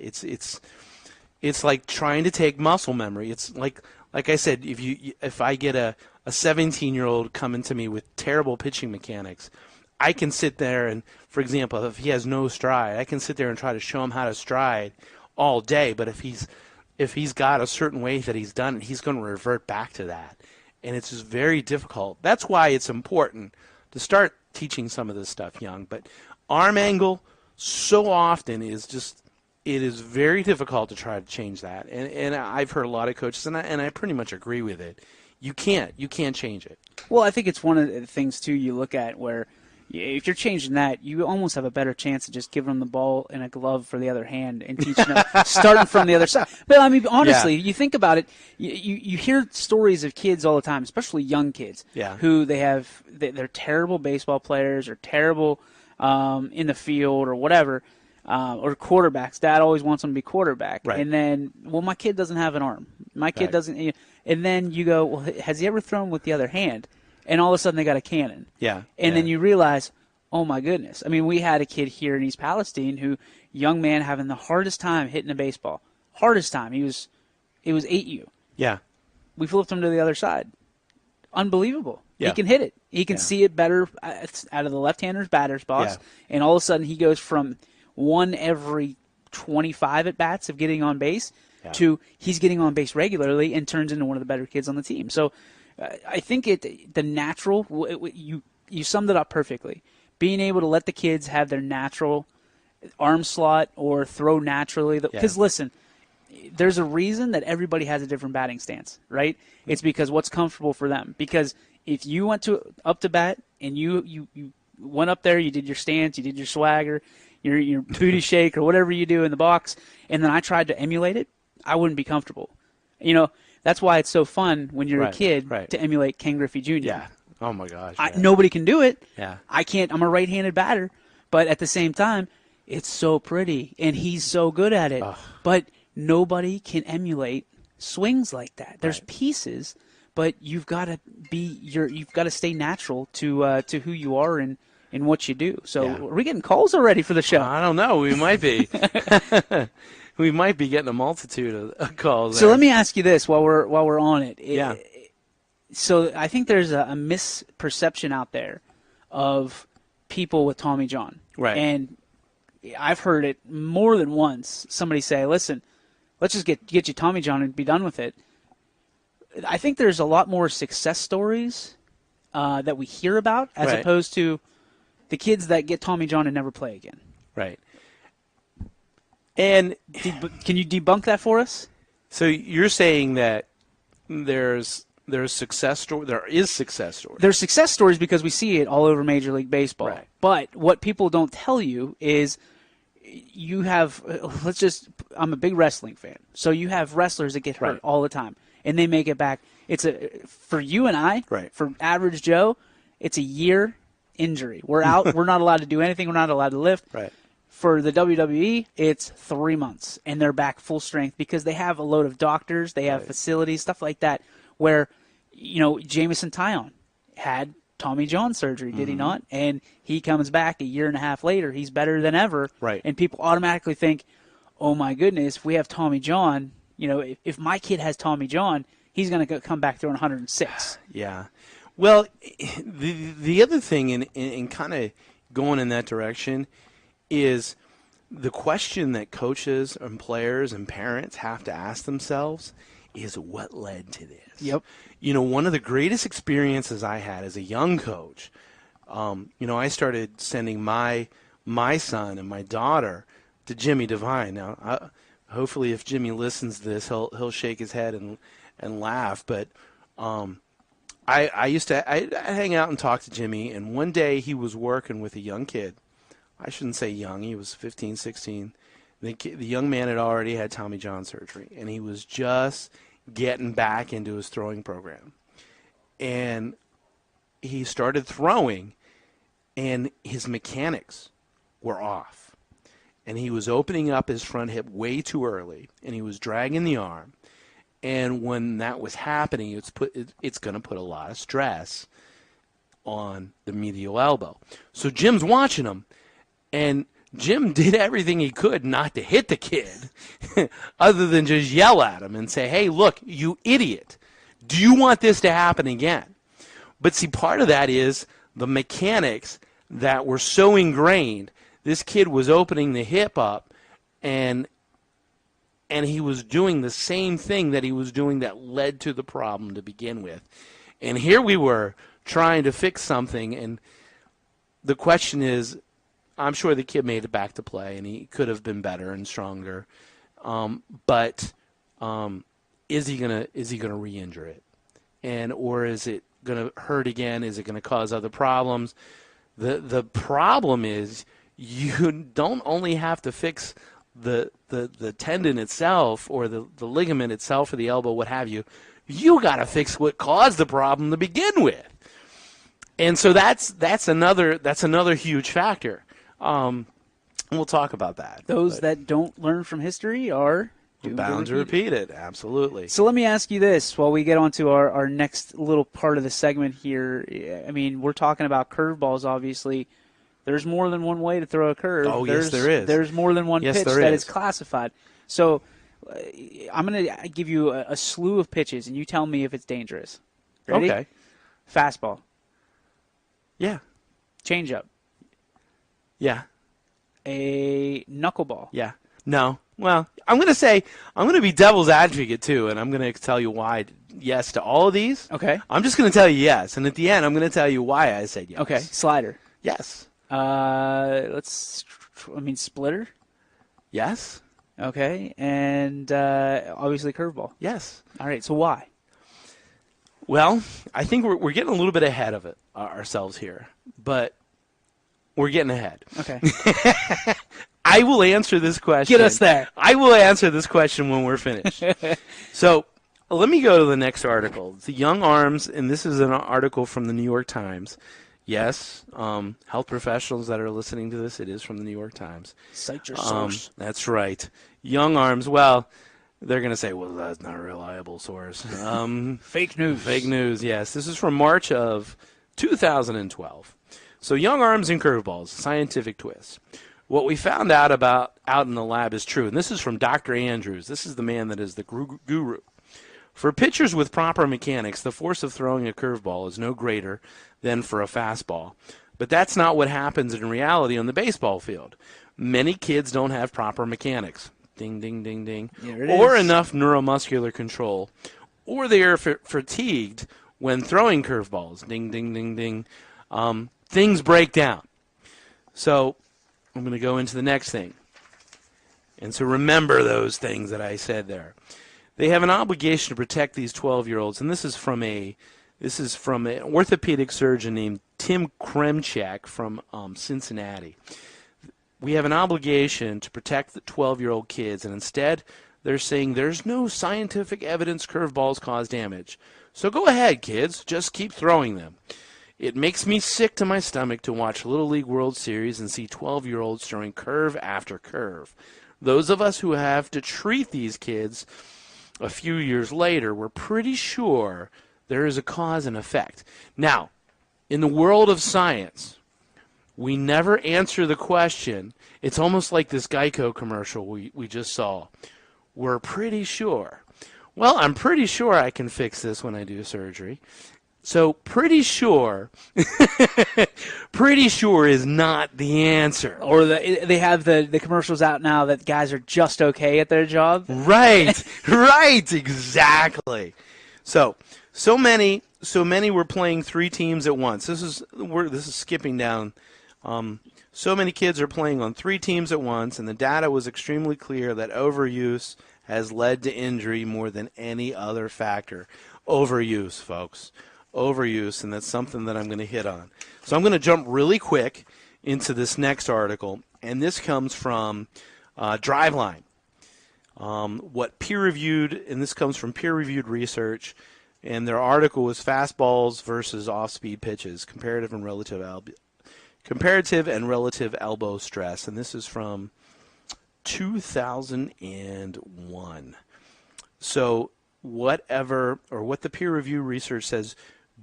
It's like trying to take muscle memory. It's like I said, if I get a 17-year-old coming to me with terrible pitching mechanics, I can sit there and, for example, if he has no stride, I can sit there and try to show him how to stride all day. But if he's got a certain way that he's done it, he's going to revert back to that, and it's just very difficult. That's why it's important to start teaching some of this stuff young. But arm angle so often is just, it is very difficult to try to change that. And I've heard a lot of coaches, and I pretty much agree with it. You can't change it. Well, I think it's one of the things, too, you look at where if you're changing that, you almost have a better chance of just giving them the ball in a glove for the other hand and teaching them, starting from the other side. But, I mean, honestly, you think about it, you hear stories of kids all the time, especially young kids, who they're terrible baseball players or terrible in the field or whatever, or quarterbacks. Dad always wants them to be quarterback. Right. And then, well, my kid doesn't have an arm. My kid doesn't. And then you go, well, has he ever thrown with the other hand? And all of a sudden they got a cannon. Yeah. And then you realize, oh, my goodness. I mean, we had a kid here in East Palestine young man having the hardest time hitting a baseball. Hardest time. It was 8U. Yeah. We flipped him to the other side. Unbelievable. Yeah. He can hit it. He can see it better out of the left-hander's batter's box. Yeah. And all of a sudden he goes from 1 every 25 at-bats of getting on base to he's getting on base regularly and turns into one of the better kids on the team. So I think the natural, you summed it up perfectly. Being able to let the kids have their natural arm slot or throw naturally. Because, listen, there's a reason that everybody has a different batting stance, right? It's because what's comfortable for them. Because if you went up to bat and you went up there, you did your stance, you did your swagger, your booty shake or whatever you do in the box, and then I tried to emulate it, I wouldn't be comfortable. That's why it's so fun when you're a kid to emulate Ken Griffey Jr. Yeah. Oh, my gosh. Nobody can do it. Yeah. I can't. I'm a right-handed batter. But at the same time, it's so pretty, and he's so good at it. Ugh. But nobody can emulate swings like that. There's pieces, but you've got to stay natural to who you are and what you do. So are we getting calls already for the show? I don't know. We might be. We might be getting a multitude of calls. So let me ask you this while we're on it. So I think there's a misperception out there of people with Tommy John. Right. And I've heard it more than once. Somebody say, listen, let's just get you Tommy John and be done with it. I think there's a lot more success stories that we hear about as opposed to the kids that get Tommy John and never play again. Right. And can you debunk that for us? So you're saying that there's success story. There is success stories. There's success stories because we see it all over Major League Baseball. Right. But what people don't tell you is you have. I'm a big wrestling fan, so you have wrestlers that get hurt all the time, and they make it back. For you and I, for average Joe, it's a year injury. We're out. We're not allowed to do anything. We're not allowed to lift. Right. For the WWE, it's 3 months, and they're back full strength because they have a load of doctors, they have facilities, stuff like that, where, Jamison Tyone had Tommy John surgery, did he not? And he comes back a year and a half later. He's better than ever. Right. And people automatically think, oh, my goodness, if we have Tommy John, if my kid has Tommy John, he's going to come back throwing 106. Yeah. Well, the other thing in kind of going in that direction is the question that coaches and players and parents have to ask themselves is what led to this? Yep. One of the greatest experiences I had as a young coach, I started sending my son and my daughter to Jimmy Devine. Now, hopefully if Jimmy listens to this, he'll shake his head and laugh. But I used to I'd hang out and talk to Jimmy, and one day he was working with a young kid. I shouldn't say young. He was 15, 16. The young man had already had Tommy John surgery, and he was just getting back into his throwing program. And he started throwing, and his mechanics were off. And he was opening up his front hip way too early, and he was dragging the arm. And when that was happening, it's going to put a lot of stress on the medial elbow. So Jim's watching him, and Jim did everything he could not to hit the kid other than just yell at him and say, hey, look, you idiot. Do you want this to happen again? But see, part of that is the mechanics that were so ingrained. This kid was opening the hip up, and he was doing the same thing that he was doing that led to the problem to begin with. And here we were trying to fix something, and the question is, I'm sure the kid made it back to play, and he could have been better and stronger. But is he gonna re-injure it, or is it gonna hurt again? Is it gonna cause other problems? The problem is you don't only have to fix the tendon itself or the ligament itself or the elbow, what have you. You got to fix what caused the problem to begin with. And so that's another huge factor. We'll talk about that. Those that don't learn from history are bound to repeat it. Absolutely. So let me ask you this while we get on to our next little part of the segment here. I mean, we're talking about curveballs, obviously. There's more than one way to throw a curve. Oh, yes, there is. There's more than one yes, pitch that is classified. So I'm going to give you a slew of pitches, and you tell me if it's dangerous. Ready? Okay. Fastball. Yeah. Changeup. Yeah. A knuckleball. Yeah. No. Well, I'm going to be devil's advocate too, and I'm going to tell you why yes to all of these. Okay. I'm just going to tell you yes, and at the end I'm going to tell you why I said yes. Okay. Slider. Yes. Splitter. Yes. Okay. And obviously curveball. Yes. All right. So why? Well, I think we're getting a little bit ahead of it ourselves here, but we're getting ahead. Okay. I will answer this question. Get us there. I will answer this question when we're finished. So let me go to the next article. It's the young arms, and this is an article from the New York Times. Yes, health professionals that are listening to this, it is from the New York Times. Cite your source. That's right. Young arms, well, they're going to say, well, that's not a reliable source. Fake news. Fake news, yes. This is from March of 2012. So young arms and curveballs, scientific twist. What we found out in the lab is true, and this is from Dr. Andrews. This is the man that is the guru. For pitchers with proper mechanics, the force of throwing a curveball is no greater than for a fastball. But that's not what happens in reality on the baseball field. Many kids don't have proper mechanics. Ding, ding, ding, ding. Or enough neuromuscular control. Or they are fatigued when throwing curveballs. Ding, ding, ding, ding. Things break down. So I'm going to go into the next thing. And so remember those things that I said there. They have an obligation to protect these 12-year-olds, and this is from an orthopedic surgeon named Tim Kremchak from Cincinnati. We have an obligation to protect the 12-year-old kids, and instead they're saying there's no scientific evidence curveballs cause damage. So go ahead, kids. Just keep throwing them. It makes me sick to my stomach to watch Little League World Series and see 12-year-olds throwing curve after curve. Those of us who have to treat these kids a few years later, we're pretty sure there is a cause and effect. Now, in the world of science, we never answer the question. It's almost like this Geico commercial we just saw. We're pretty sure. Well, I'm pretty sure I can fix this when I do surgery. So pretty sure is not the answer. Or they have the commercials out now that guys are just okay at their job. Right, exactly. So many were playing 3 teams at once. This is skipping down. So many kids are playing on 3 teams at once, and the data was extremely clear that overuse has led to injury more than any other factor. Overuse, folks. Overuse, and that's something that I'm going to hit on. So I'm going to jump really quick into this next article, and this comes from Driveline. What peer-reviewed, and this comes from peer-reviewed research, and their article was fastballs versus off-speed pitches, comparative and relative elbow stress, and this is from 2001. So what the peer-reviewed research says,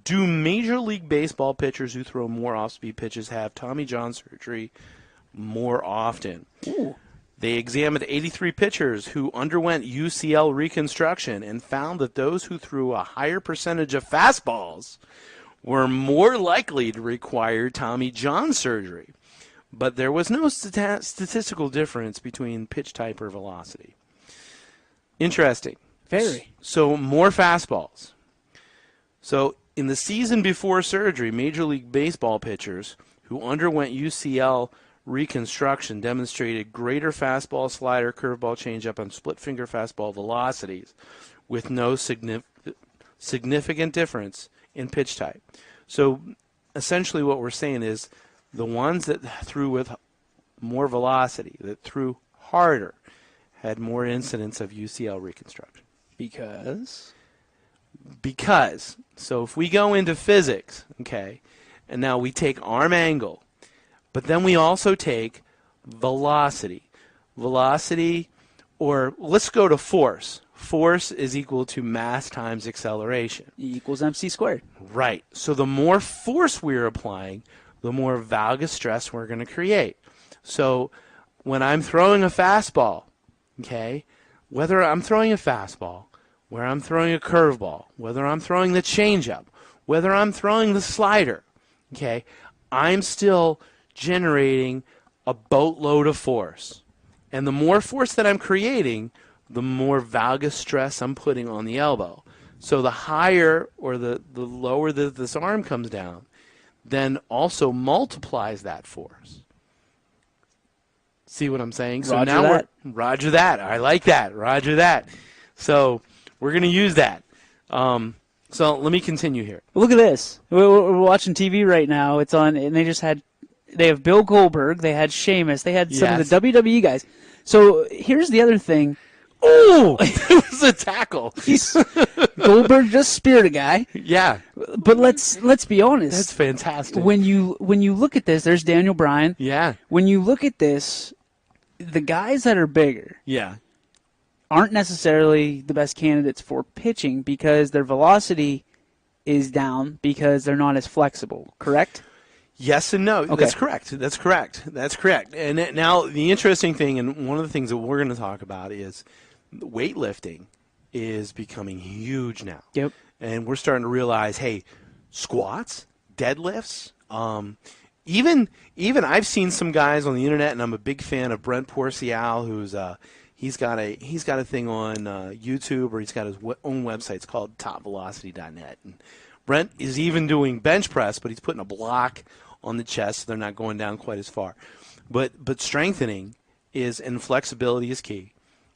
do Major League Baseball pitchers who throw more off-speed pitches have Tommy John surgery more often? Ooh. They examined 83 pitchers who underwent UCL reconstruction and found that those who threw a higher percentage of fastballs were more likely to require Tommy John surgery. But there was no statistical difference between pitch type or velocity. Interesting. Very. So more fastballs. So in the season before surgery, Major League Baseball pitchers who underwent UCL reconstruction demonstrated greater fastball, slider, curveball, changeup, and split finger fastball velocities with no significant difference in pitch type. So essentially what we're saying is the ones that threw with more velocity, that threw harder, had more incidence of UCL reconstruction. Because, so if we go into physics, okay, and now we take arm angle, but then we also take velocity. Velocity, or let's go to force. Force is equal to mass times acceleration. E equals mc squared. Right. So the more force we're applying, the more valgus stress we're going to create. So when I'm throwing a fastball, okay, whether I'm throwing a fastball, where I'm throwing a curveball, whether I'm throwing the changeup, whether I'm throwing the slider, okay, I'm still generating a boatload of force. And the more force that I'm creating, the more valgus stress I'm putting on the elbow. So the higher or the lower that this arm comes down, then also multiplies that force. See what I'm saying? So Roger now that. Roger that. I like that. Roger that. So we're going to use that. So let me continue here. Look at this. We're watching TV right now. It's on, and they have Bill Goldberg. They had Sheamus. They had some of the WWE guys. So here's the other thing. Oh, it was a tackle. Goldberg just speared a guy. Yeah, but let's be honest. That's fantastic. When you look at this, there's Daniel Bryan. Yeah. When you look at this, the guys that are bigger, yeah, aren't necessarily the best candidates for pitching because their velocity is down because they're not as flexible. Correct? Yes and no. Okay. That's correct. That's correct. That's correct. And now the interesting thing, and one of the things that we're going to talk about is weightlifting is becoming huge now. Yep. And we're starting to realize, hey, squats, deadlifts, even I've seen some guys on the internet, and I'm a big fan of Brent Porcial, who's he's got a thing on YouTube, or he's got his own website. It's called topvelocity.net. And Brent is even doing bench press, but he's putting a block on the chest, so they're not going down quite as far. But strengthening and flexibility is key.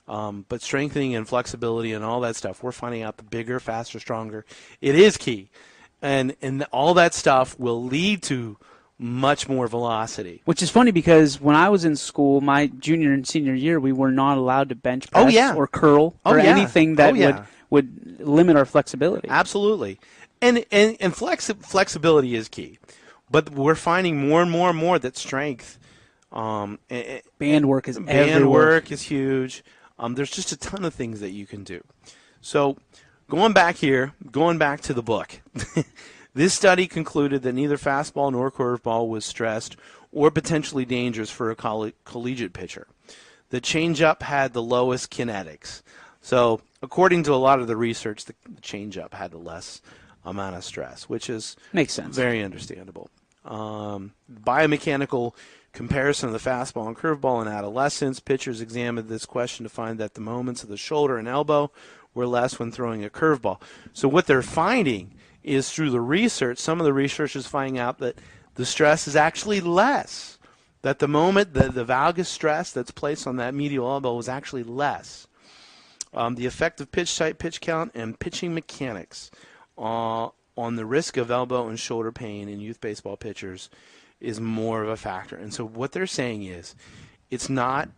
But strengthening and flexibility and all that stuff, we're finding out the bigger, faster, stronger, it is key. And all that stuff will lead to much more velocity. Which is funny because when I was in school, my junior and senior year, we were not allowed to bench press or curl or anything that would limit our flexibility. Absolutely. And flexibility is key. But we're finding more and more and more that strength, band work is huge. There's just a ton of things that you can do. So going back to the book, this study concluded that neither fastball nor curveball was stressed or potentially dangerous for a collegiate pitcher. The changeup had the lowest kinetics. So according to a lot of the research, the changeup had the less amount of stress, which makes sense. Very understandable. Biomechanical comparison of the fastball and curveball in adolescence. Pitchers examined this question to find that the moments of the shoulder and elbow were less when throwing a curveball. So what they're finding is through the research, some of the research is finding out that the stress is actually less. That the moment, the valgus stress that's placed on that medial elbow is actually less. The effect of pitch type, pitch count, and pitching mechanics on the risk of elbow and shoulder pain in youth baseball pitchers is more of a factor. And so what they're saying is it's not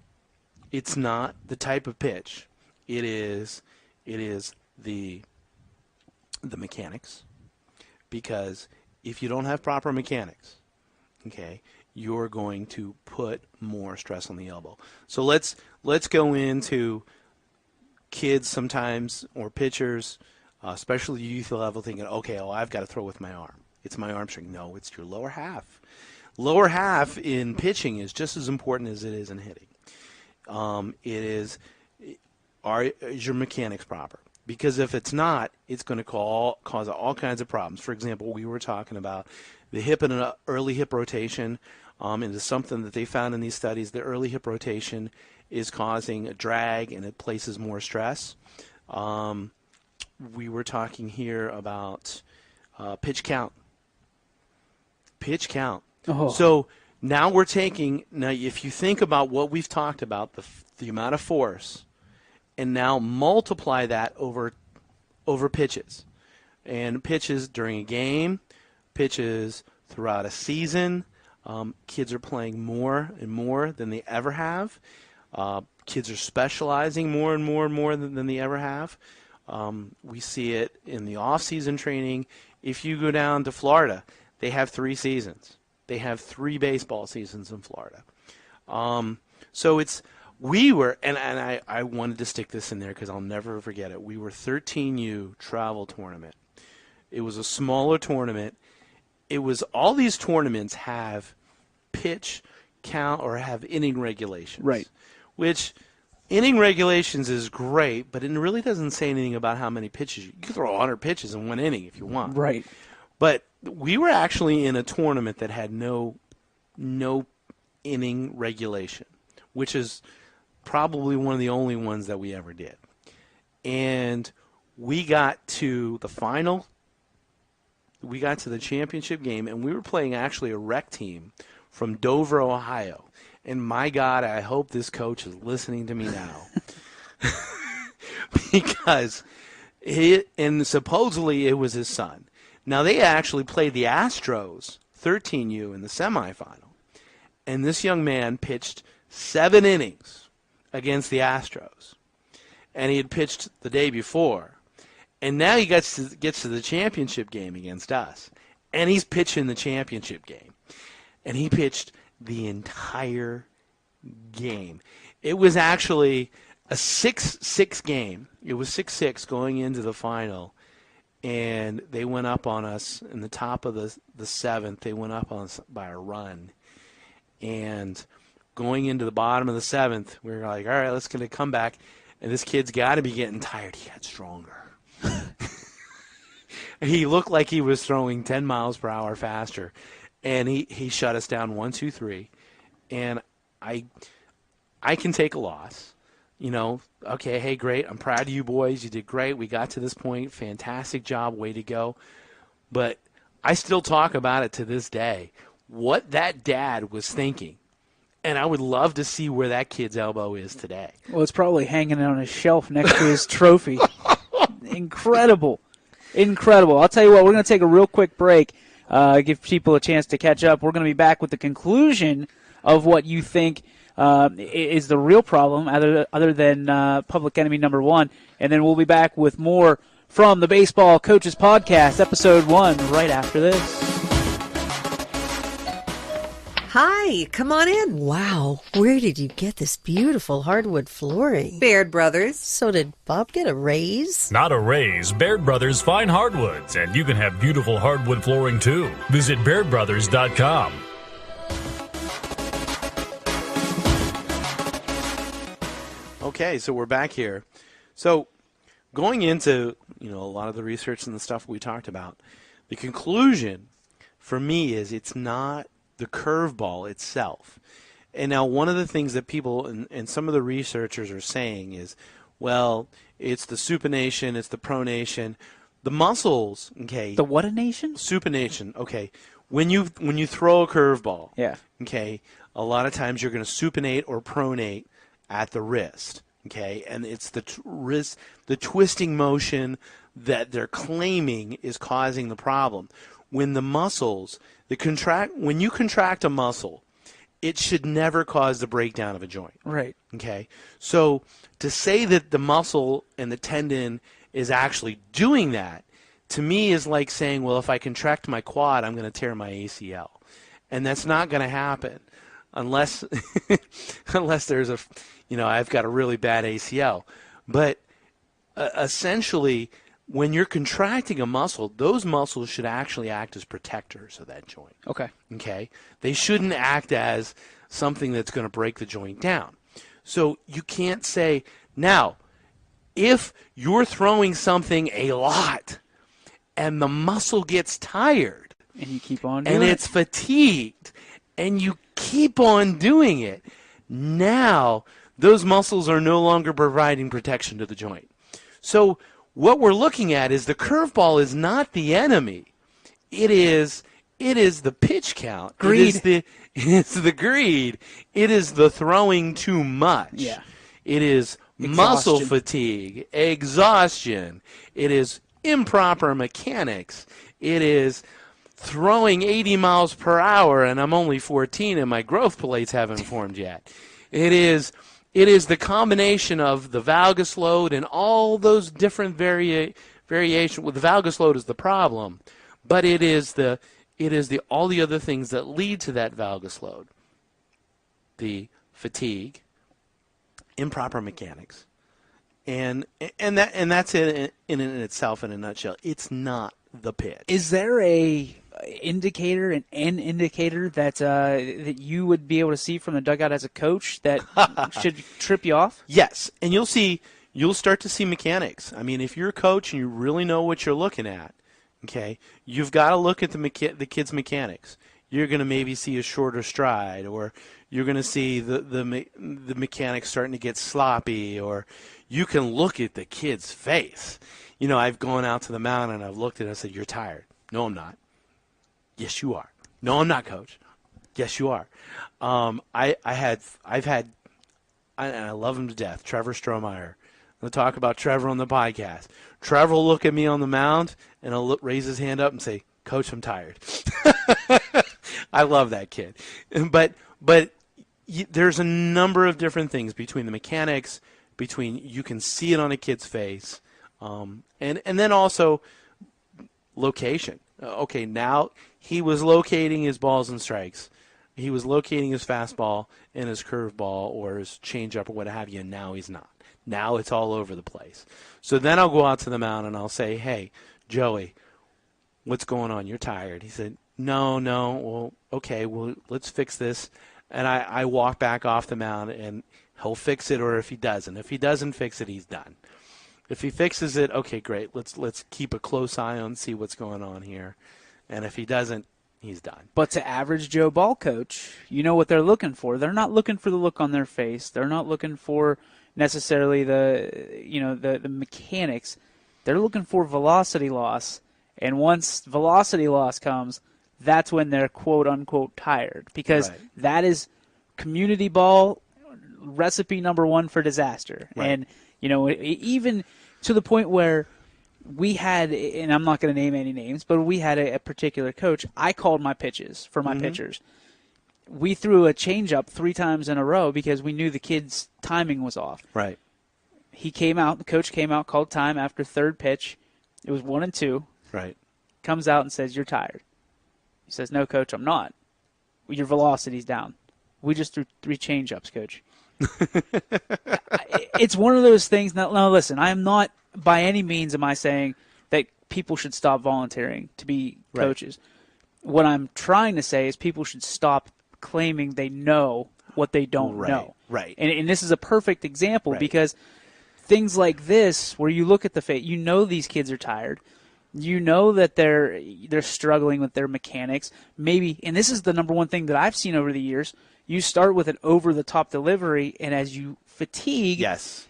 the type of pitch. It is the mechanics. Because if you don't have proper mechanics, okay, you're going to put more stress on the elbow. So let's go into kids sometimes, or pitchers, especially youth level, thinking, okay, I've got to throw with my arm. It's my arm string. No, it's your lower half. Lower half in pitching is just as important as it is in hitting. Is your mechanics proper? Because if it's not, it's going to cause all kinds of problems. For example, we were talking about the hip and an early hip rotation. And it's something that they found in these studies. The early hip rotation is causing a drag, and it places more stress. We were talking here about pitch count. Pitch count. Oh. So now if you think about what we've talked about, the amount of force, and now multiply that over pitches. And pitches during a game, pitches throughout a season. Kids are playing more and more than they ever have. Kids are specializing more and more and more than they ever have. We see it in the off-season training. If you go down to Florida, they have 3 seasons. They have 3 baseball seasons in Florida. So I wanted to stick this in there because I'll never forget it. We were 13U travel tournament. It was a smaller tournament. All these tournaments have pitch count or have inning regulations. Right. Which inning regulations is great, but it really doesn't say anything about how many pitches. You can throw 100 pitches in 1 inning if you want. Right. But we were actually in a tournament that had no inning regulation, which is probably one of the only ones that we ever did. And we got to the final. We got to the championship game, and we were playing actually a rec team from Dover, Ohio. And my God, I hope this coach is listening to me now. Because supposedly it was his son. Now, they actually played the Astros, 13U, in the semifinal. And this young man pitched 7 innings against the Astros. And he had pitched the day before. And now he gets to the championship game against us. And he's pitching the championship game. And he pitched the entire game. It was actually a 6-6 game. It was 6-6 going into the final. And they went up on us in the top of the 7th. They went up on us by a run. And going into the bottom of the 7th, we were like, all right, let's get a comeback. And this kid's got to be getting tired. He got stronger. He looked like he was throwing 10 miles per hour faster. And he shut us down 1-2-3. And I can take a loss. Okay, hey, great. I'm proud of you boys. You did great. We got to this point. Fantastic job. Way to go. But I still talk about it to this day. What that dad was thinking. And I would love to see where that kid's elbow is today. Well, it's probably hanging on his shelf next to his trophy. Incredible. I'll tell you what, we're going to take a real quick break, give people a chance to catch up. We're going to be back with the conclusion of what you think is the real problem other than public enemy number 1. And then we'll be back with more from the Baseball Coaches Podcast, Episode 1, right after this. Hi, come on in. Wow, where did you get this beautiful hardwood flooring? Baird Brothers. So did Bob get a raise? Not a raise. Baird Brothers fine hardwoods, and you can have beautiful hardwood flooring too. Visit BairdBrothers.com. Okay, so we're back here. So going into a lot of the research and the stuff we talked about, the conclusion for me is it's not the curveball itself. And now one of the things that people and some of the researchers are saying is, well, it's the supination, it's the pronation, the muscles, okay. The what a nation? Supination, okay. When you throw a curveball, yeah, okay, a lot of times you're going to supinate or pronate at the wrist, okay? And it's the the twisting motion that they're claiming is causing the problem. When the muscles, when you contract a muscle, it should never cause the breakdown of a joint. Right. Okay? So to say that the muscle and the tendon is actually doing that, to me, is like saying, well, if I contract my quad, I'm going to tear my ACL. And that's not going to happen unless there's I've got a really bad ACL. But essentially, when you're contracting a muscle, those muscles should actually act as protectors of that joint. Okay? They shouldn't act as something that's going to break the joint down. So you can't say, now, if you're throwing something a lot and the muscle gets tired And you keep on doing and it. it's fatigued and you keep on doing it, now those muscles are no longer providing protection to the joint. So what we're looking at is the curveball is not the enemy. It is the pitch count. Greed. It's the greed. It is the throwing too much. Yeah. It is muscle fatigue, exhaustion. It is improper mechanics. It is throwing 80 miles per hour and I'm only 14 and my growth plates haven't formed yet. It is the combination of the valgus load and all those different variation. Well, the valgus load is the problem, but it is all the other things that lead to that valgus load. The fatigue, improper mechanics, and that's it in itself in a nutshell. It's not the pitch. Is there an indicator that you would be able to see from the dugout as a coach that should trip you off? Yes, and you'll start to see mechanics. I mean, if you're a coach and you really know what you're looking at, okay, you've got to look at the kid's mechanics. You're going to maybe see a shorter stride, or you're going to see the mechanics starting to get sloppy, or you can look at the kid's face. I've gone out to the mound and I've looked at it and said, "You're tired." "No, I'm not." "Yes, you are." "No, I'm not, coach." "Yes, you are." I love him to death, Trevor Strohmeyer. I'm going to talk about Trevor on the podcast. Trevor will look at me on the mound and he'll raise his hand up and say, "Coach, I'm tired." I love that kid. But there's a number of different things between the mechanics, you can see it on a kid's face, and then also location. Okay, now he was locating his balls and strikes. He was locating his fastball and his curveball or his changeup or what have you, and now he's not. Now it's all over the place. So then I'll go out to the mound and I'll say, "Hey, Joey, what's going on? You're tired." He said, No. Well, okay, let's fix this. And I walk back off the mound and he'll fix it, or if he doesn't. If he doesn't fix it, he's done. If he fixes it, okay, great. Let's keep a close eye on, see what's going on here. And if he doesn't, he's done. But to average Joe ball coach, you know what they're looking for. They're not looking for the look on their face. They're not looking for necessarily the mechanics. They're looking for velocity loss. And once velocity loss comes, that's when they're quote-unquote tired, because that is community ball recipe number one for disaster. Right. And, even to the point where we had, and I'm not going to name any names, but we had a particular coach. I called my pitches for my pitchers. We threw a changeup 3 times in a row because we knew the kid's timing was off. Right. The coach came out, called time after third pitch. It was 1-2. Right. Comes out and says, "You're tired." He says, "No, coach, I'm not. Your velocity's down. We just threw 3 changeups, coach." It's one of those things. Now, listen, I am not by any means am I saying that people should stop volunteering to be coaches. Right. What I'm trying to say is people should stop claiming they know what they don't know. Right. And this is a perfect example because things like this, where you look at the face, these kids are tired. You know that they're struggling with their mechanics. Maybe, and this is the number one thing that I've seen over the years, you start with an over-the-top delivery, and as you fatigue,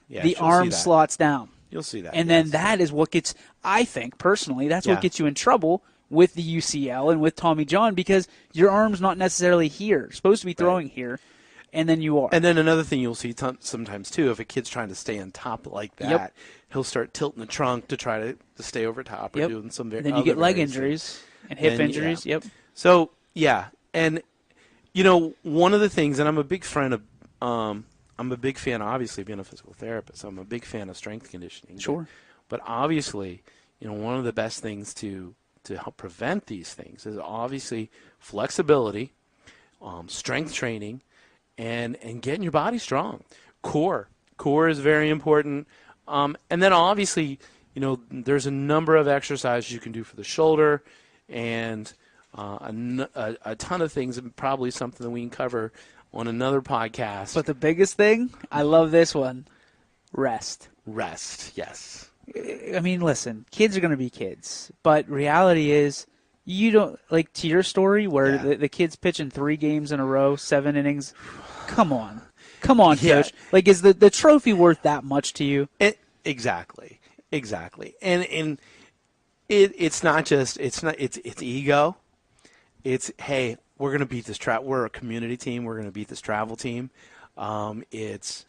the arm slots down. You'll see that. And then that is what gets, I think, personally, that's what gets you in trouble with the UCL and with Tommy John, because your arm's not necessarily here. It's supposed to be throwing here. and then you are. And then another thing you'll see sometimes too, if a kid's trying to stay on top like that, he'll start tilting the trunk to try to stay over top or doing some very. Then you get leg injuries and hip injuries. Yeah. Yep. So and one of the things, and I'm a big fan of, obviously being a physical therapist. I'm a big fan of strength conditioning. Sure. But obviously, one of the best things to help prevent these things is obviously flexibility, strength training, and getting your body strong. Core is very important. And then obviously, there's a number of exercises you can do for the shoulder, and a ton of things, and probably something that we can cover on another podcast. But the biggest thing, I love this one, rest. Rest, yes. I mean, listen, kids are going to be kids, but reality is you don't, like to your story where the kid's pitching 3 games in a row, 7 innings. Come on, Coach. Like, is the trophy worth that much to you? Exactly. And it's not just, it's ego. It's, hey, we're going to beat this we're a community team. We're going to beat this travel team. It's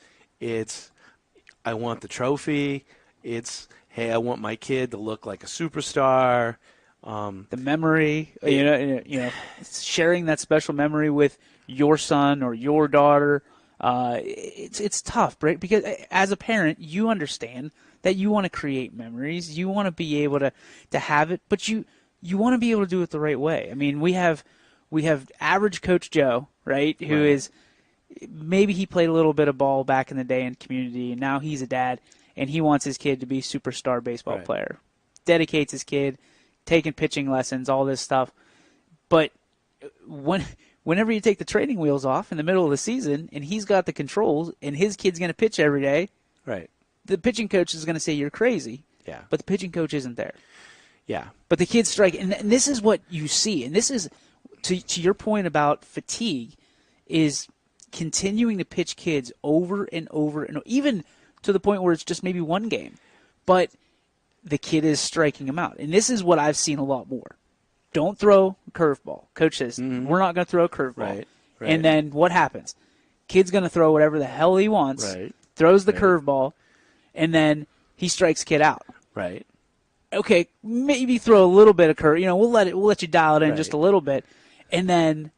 I want the trophy. It's, hey, I want my kid to look like a superstar. The memory, sharing that special memory with your son or your daughter. It's tough, right? Because as a parent, you understand that you want to create memories. You want to be able to have it, but you want to be able to do it the right way. I mean, we have average Coach Joe, right, who is maybe he played a little bit of ball back in the day in community, and now he's a dad, and he wants his kid to be a superstar baseball player. Dedicates his kid, taking pitching lessons, all this stuff. But whenever you take the training wheels off in the middle of the season and he's got the controls and his kid's going to pitch every day, the pitching coach is going to say you're crazy. Yeah. But the pitching coach isn't there. Yeah. But the kids strike. And this is what you see. And this is, to your point about fatigue, is continuing to pitch kids over and over and even to the point where it's just maybe one game. But the kid is striking them out. And this is what I've seen a lot more. Don't throw a curveball. Coach says, we're not going to throw a curveball. Right. And then what happens? Kid's going to throw whatever the hell he wants, throws the curveball, and then he strikes kid out. Right. Okay, maybe throw a little bit of curve. We'll let you dial it in just a little bit. And then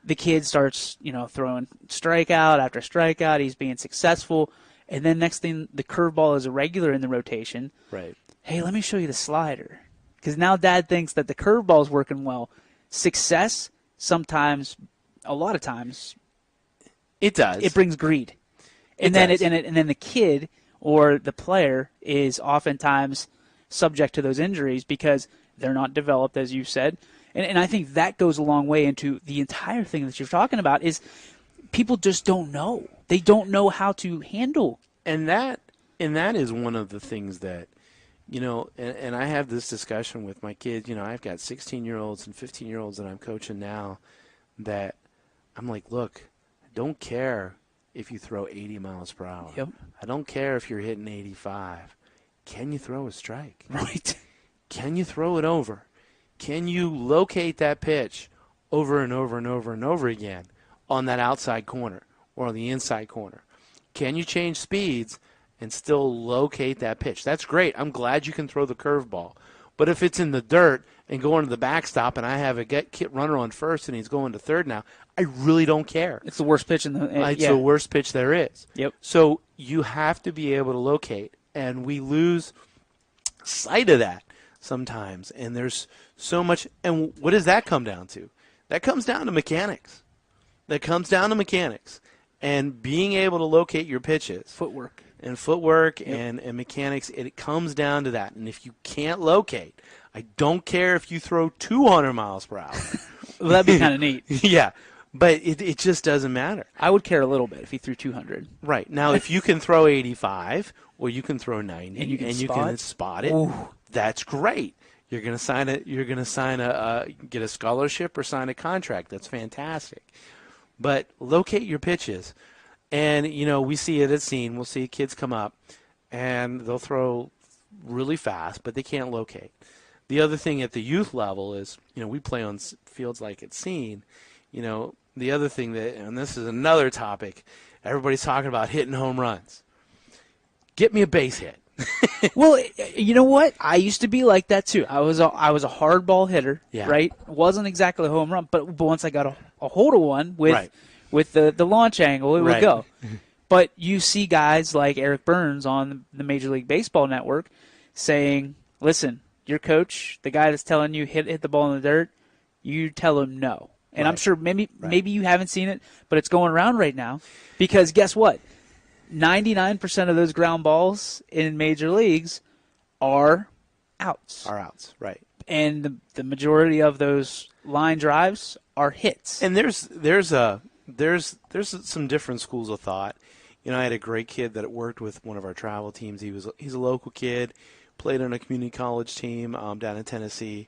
the kid starts, throwing strikeout after strikeout. He's being successful. And then next thing, the curveball is a regular in the rotation. Right. Hey, let me show you the slider. Because now dad thinks that the curveball is working well. Success, sometimes, a lot of times, it does. It brings greed. And then the kid or the player is oftentimes subject to those injuries because they're not developed, as you said. And I think that goes a long way into the entire thing that you're talking about is people just don't know. They don't know how to handle. And that is one of the things that, and I have this discussion with my kids. I've got 16-year-olds and 15-year-olds that I'm coaching now that I'm like, look, I don't care if you throw 80 miles per hour. Yep. I don't care if you're hitting 85. Can you throw a strike? Right. Can you throw it over? Can you locate that pitch over and over and over and over again on that outside corner or on the inside corner? Can you change speeds and still locate that pitch? That's great. I'm glad you can throw the curveball. But if it's in the dirt and going to the backstop and I have a runner on first and he's going to third now, I really don't care. It's the worst pitch in the It's the worst pitch there is. Yep. So you have to be able to locate, and we lose sight of that sometimes. And there's so much. And what does that come down to? That comes down to mechanics. And being able to locate your pitches. Footwork. And mechanics, it comes down to that. And if you can't locate, I don't care if you throw 200 miles per hour. Well, that'd be kind of neat. Yeah, but it just doesn't matter. I would care a little bit if he through 200. Right. Now, if you can throw 85 or you can throw 90 and you can spot it, ooh, that's great. You're going to get a scholarship or sign a contract. That's fantastic. But locate your pitches. And, we see it at scene. We'll see kids come up, and they'll throw really fast, but they can't locate. The other thing at the youth level is, we play on fields like at scene. the other thing that, and this is another topic, everybody's talking about hitting home runs. Get me a base hit. Well, you know what? I used to be like that too. I was a hard ball hitter, right? Wasn't exactly a home run, but once I got a hold of one with the launch angle, it would go. But you see guys like Eric Burns on the Major League Baseball Network saying, "Listen, your coach, the guy that's telling you hit the ball in the dirt, you tell him no." And I'm sure maybe you haven't seen it, but it's going around right now because guess what? 99% of those ground balls in major leagues are outs. Right. And the majority of those line drives are hits. And there's some different schools of thought. You know, I had a great kid that worked with one of our travel teams. He's a local kid, played on a community college team down in Tennessee,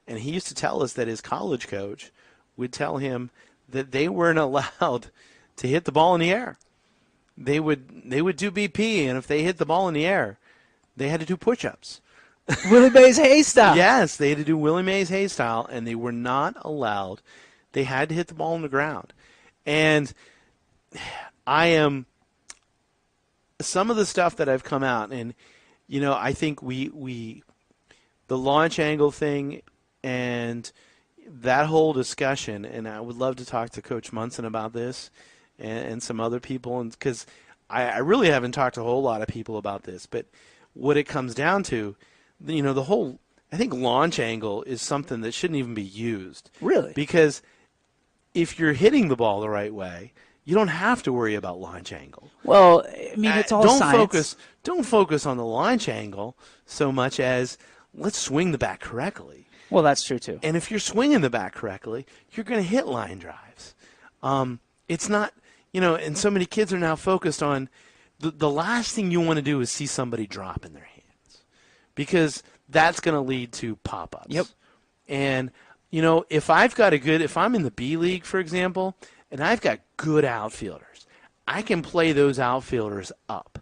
and he used to tell us that his college coach would tell him that they weren't allowed to hit the ball in the air. They would do BP, and if they hit the ball in the air, they had to do push-ups. Willie Mays Hayes style. Yes, they had to do Willie Mays Hayes style, and they were not allowed. They had to hit the ball on the ground. And some of the stuff that I've come out, and, you know, I think the launch angle thing and that whole discussion, and I would love to talk to Coach Munson about this, and some other people, and because I really haven't talked to a whole lot of people about this, but what it comes down to, you know, I think launch angle is something that shouldn't even be used. Really? Because if you're hitting the ball the right way, you don't have to worry about launch angle. Well, I mean, it's all science. Don't focus on the launch angle so much as let's swing the bat correctly. Well, that's true too. And if you're swinging the bat correctly, you're going to hit line drives. It's not, you know, and so many kids are now focused on the last thing you want to do is see somebody drop in their hands because that's going to lead to pop-ups. Yep. And, you know, if I'm in the B League, for example, and I've got good outfielders, I can play those outfielders up,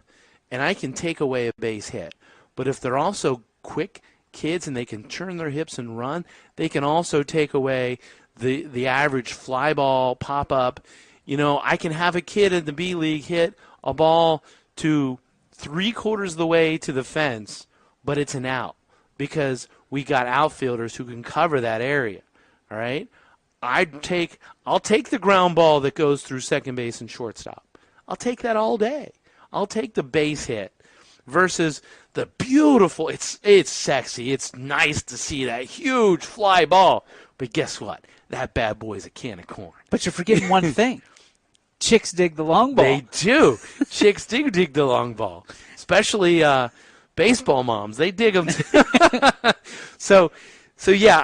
and I can take away a base hit. But if they're also quick kids and they can turn their hips and run, they can also take away the average fly ball pop-up. You know, I can have a kid in the B League hit a ball to 3/4 of the way to the fence, but it's an out because we got outfielders who can cover that area. All right? I'll take the ground ball that goes through second base and shortstop. I'll take that all day. I'll take the base hit versus the beautiful, it's sexy. It's nice to see that huge fly ball. But guess what? That bad boy's a can of corn. But you're forgetting one thing. Chicks dig the long ball. They do. Chicks do dig the long ball, especially baseball moms. They dig them too. So yeah,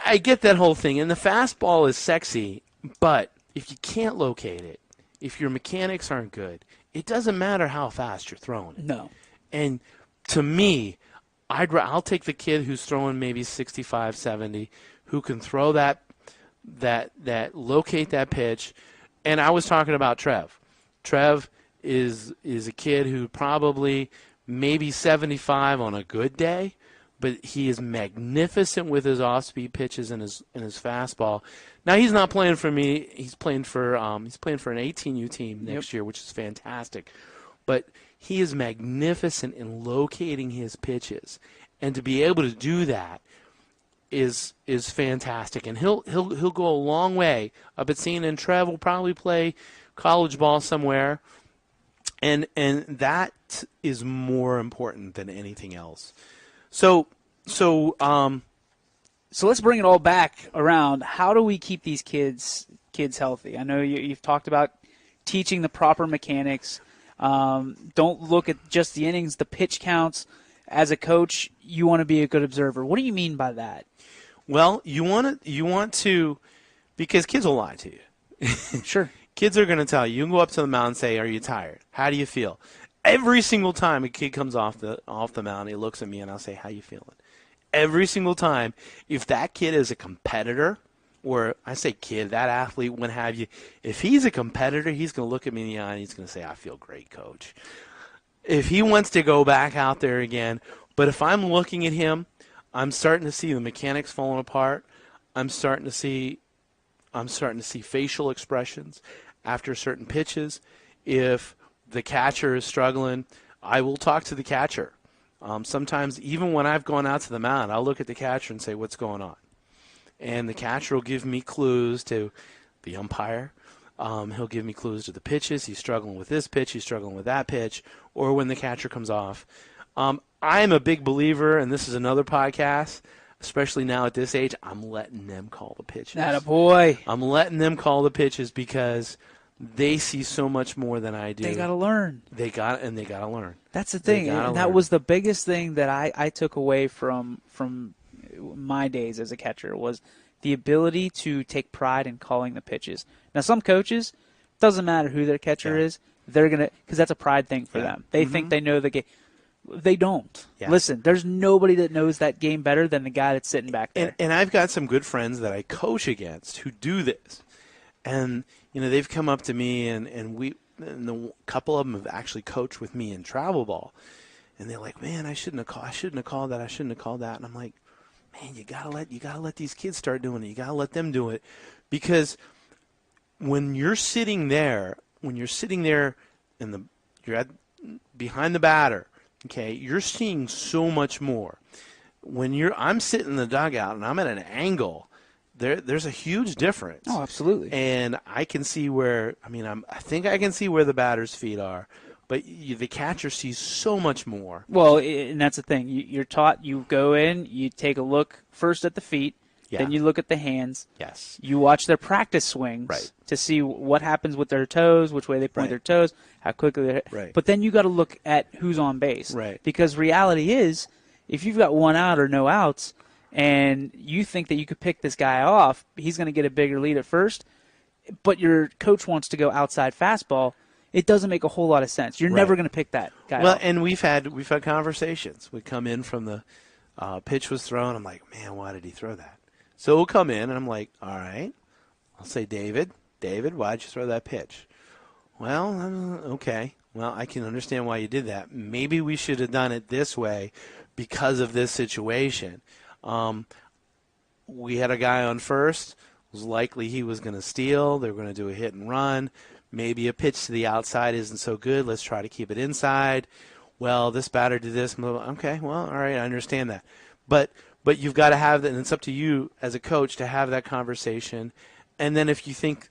I get that whole thing. And the fastball is sexy, but if you can't locate it, if your mechanics aren't good, it doesn't matter how fast you're throwing it. No. And to me, I'll take the kid who's throwing maybe 65, 70, who can throw that locate that pitch. And I was talking about Trev. Trev is a kid who probably maybe 75 on a good day, but he is magnificent with his off-speed pitches and his fastball. Now he's not playing for me. He's playing for an 18U team next year, which is fantastic. But he is magnificent in locating his pitches, and to be able to do that is fantastic. And he'll go a long way up at seeing. And Trev will probably play college ball somewhere, and that is more important than anything else. So let's bring it all back around. How do we keep these kids healthy? I know you've talked about teaching the proper mechanics. Don't look at just the innings, the pitch counts. As a coach, you want to be a good observer. What do you mean by that? Well, you want to, because kids will lie to you. Sure. Kids are going to tell you. You can go up to the mound and say, "Are you tired? How do you feel?" Every single time a kid comes off the mound, he looks at me and I'll say, "How you feeling?" Every single time. If that kid is a competitor, or I say kid, that athlete, what have you, if he's a competitor, he's going to look at me in the eye and he's going to say, "I feel great, coach." If he wants to go back out there again, but if I'm looking at him, I'm starting to see the mechanics falling apart. I'm starting to see I'm starting to see facial expressions after certain pitches. If the catcher is struggling, I will talk to the catcher. Sometimes, even when I've gone out to the mound, I'll look at the catcher and say, what's going on? And the catcher will give me clues to the umpire. He'll give me clues to the pitches. He's struggling with this pitch. He's struggling with that pitch. Or when the catcher comes off. I'm a big believer, and this is another podcast, especially now at this age, I'm letting them call the pitches. Attaboy. I'm letting them call the pitches because they see so much more than I do. They got to learn. They got to learn. That's the thing. And that was the biggest thing that I took away from my days as a catcher was the ability to take pride in calling the pitches. Now, some coaches, doesn't matter who their catcher is, they're going to, because that's a pride thing for them. They think they know the game. They don't. Yeah. Listen, there's nobody that knows that game better than the guy that's sitting back there. And I've got some good friends that I coach against who do this. And, they've come up to me, and a couple of them have actually coached with me in travel ball. And they're like, man, I shouldn't have called that. And I'm like, man, you gotta let these kids start doing it. You gotta let them do it. Because when you're sitting there and you're behind the batter, okay, you're seeing so much more. I'm sitting in the dugout and I'm at an angle, there's a huge difference. Oh, absolutely. And I can see I think I can see where the batter's feet are, but the catcher sees so much more. Well, and that's the thing. You're taught, you go in, you take a look first at the feet, then you look at the hands. Yes. You watch their practice swings to see what happens with their toes, which way they point their toes, how quickly they're But then you got to look at who's on base. Right. Because reality is, if you've got one out or no outs, and you think that you could pick this guy off, he's going to get a bigger lead at first, but your coach wants to go outside fastball, it doesn't make a whole lot of sense. You're never going to pick that guy off. And we've had conversations. We come in from the pitch was thrown. I'm like, man, why did he throw that? So we'll come in, and I'm like, all right. I'll say, David, why'd you throw that pitch? Well, okay. Well, I can understand why you did that. Maybe we should have done it this way because of this situation. We had a guy on first. It was likely he was going to steal. They were going to do a hit and run. Maybe a pitch to the outside isn't so good. Let's try to keep it inside. Well, this batter did this. Okay, well, all right, I understand that. But you've got to have that, and it's up to you as a coach to have that conversation. And then if you think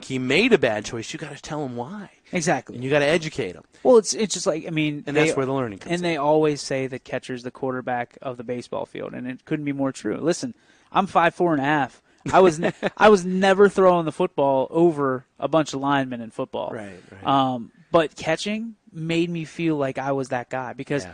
he made a bad choice, you got to tell him why. Exactly. And you got to educate him. Well, it's just like, and that's where the learning comes in. And they always say the catcher's the quarterback of the baseball field, and it couldn't be more true. Listen, I'm 5'4.5". I was never throwing the football over a bunch of linemen in football. Right. But catching made me feel like I was that guy because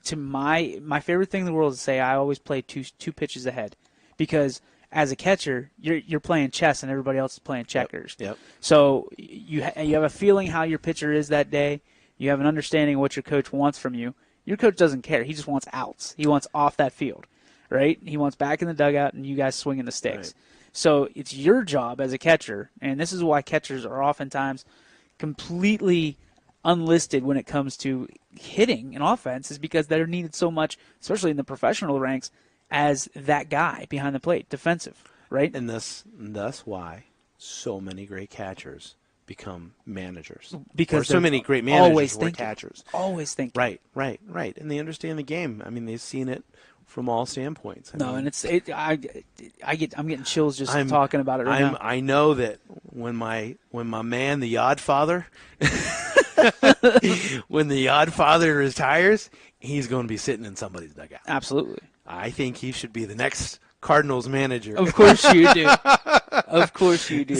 to my favorite thing in the world is to say I always play two pitches ahead, because as a catcher you're playing chess and everybody else is playing checkers. Yep. So you have a feeling how your pitcher is that day. You have an understanding of what your coach wants from you. Your coach doesn't care. He just wants outs. He wants off that field, right? He wants back in the dugout and you guys swinging the sticks. Right. So it's your job as a catcher, and this is why catchers are oftentimes completely unlisted when it comes to hitting an offense, is because they're needed so much, especially in the professional ranks, as that guy behind the plate, defensive, right? And thus why so many great catchers become managers. Because so many great managers always were catchers. Always thinking. Right. And they understand the game. I mean, they've seen it from all standpoints. I'm getting chills just talking about it right now. I know that when my man, the Oddfather, when the Oddfather retires, he's going to be sitting in somebody's dugout. Absolutely. I think he should be the next Cardinals manager. Of course you do. Of course you do.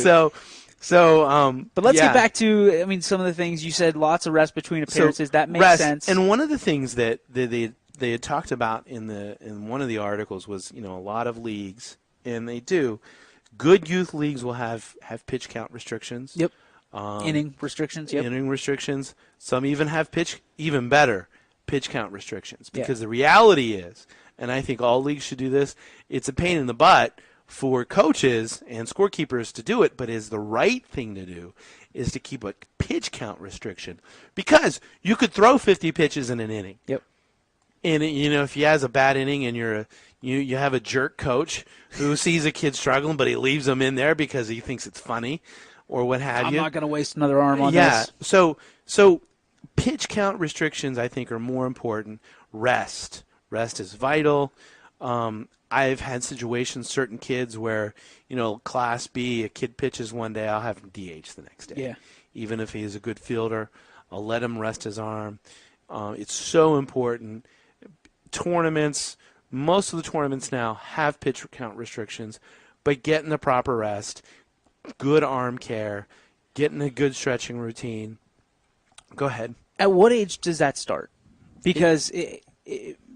But let's get back to, some of the things you said, lots of rest between appearances. That makes sense. And one of the things that they had talked about in one of the articles was, a lot of leagues, and they do, good youth leagues will have pitch count restrictions. Yep. Inning restrictions. Yep. Inning restrictions. Some even have pitch count restrictions, because the reality is, and I think all leagues should do this, it's a pain in the butt for coaches and scorekeepers to do it, but is the right thing to do is to keep a pitch count restriction, because you could throw 50 pitches in an inning. Yep. And if he has a bad inning and you're You have a jerk coach who sees a kid struggling, but he leaves them in there because he thinks it's funny or what have I'm you. not going to waste another arm on Yeah. this. So pitch count restrictions, I think, are more important. Rest is vital. I've had situations, certain kids where, Class B, a kid pitches one day, I'll have him DH the next day. Yeah. Even if he's a good fielder, I'll let him rest his arm. It's so important. Tournaments, most of the tournaments now have pitch count restrictions, but getting the proper rest, good arm care, getting a good stretching routine. Go ahead. At what age does that start? Because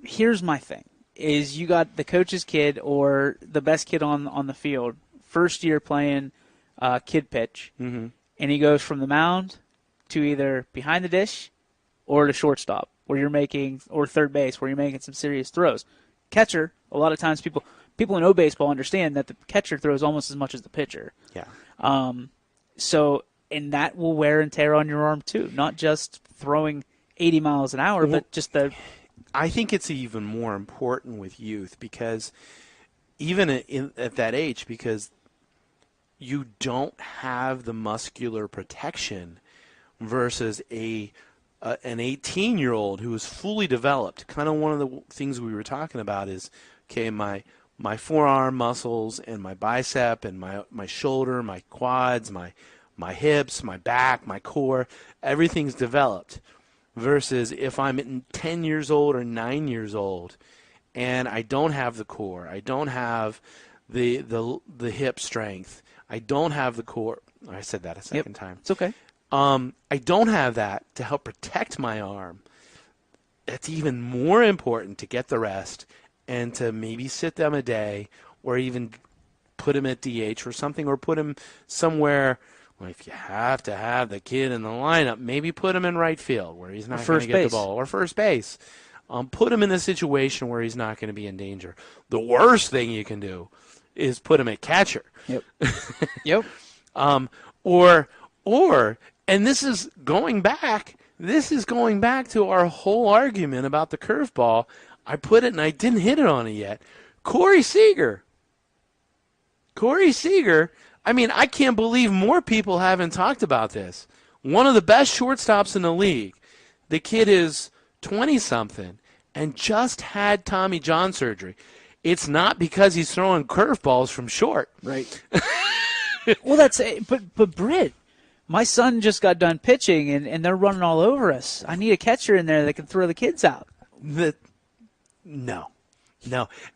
here's my thing, is you got the coach's kid or the best kid on the field, first year playing kid pitch, and he goes from the mound to either behind the dish or to shortstop, or third base, where you're making some serious throws. Catcher, a lot of times people in O baseball understand that the catcher throws almost as much as the pitcher. Yeah. And that will wear and tear on your arm too, not just throwing 80 miles an hour, but just I think it's even more important with youth because even at that age, because you don't have the muscular protection versus an 18-year-old who is fully developed. Kind of one of the things we were talking about is, okay, my forearm muscles and my bicep and my shoulder, my quads, my hips, my back, my core, everything's developed. Versus if I'm 10 years old or 9 years old and I don't have the core, I don't have the hip strength, I don't have the core. I said that a second time. It's okay. I don't have that to help protect my arm. It's even more important to get the rest and to maybe sit them a day or even put him at DH or something, or put him somewhere. Well, if you have to have the kid in the lineup, maybe put him in right field where he's not going to get the ball, or first base. Put him in a situation where he's not going to be in danger. The worst thing you can do is put him at catcher. Yep. Yep. Or and this is going back to our whole argument about the curveball. I put it and I didn't hit it on it yet. Corey Seager. I mean, I can't believe more people haven't talked about this. One of the best shortstops in the league. The kid is 20-something and just had Tommy John surgery. It's not because he's throwing curveballs from short. Right. Well, but Britt, my son just got done pitching, and they're running all over us. I need a catcher in there that can throw the kids out. No.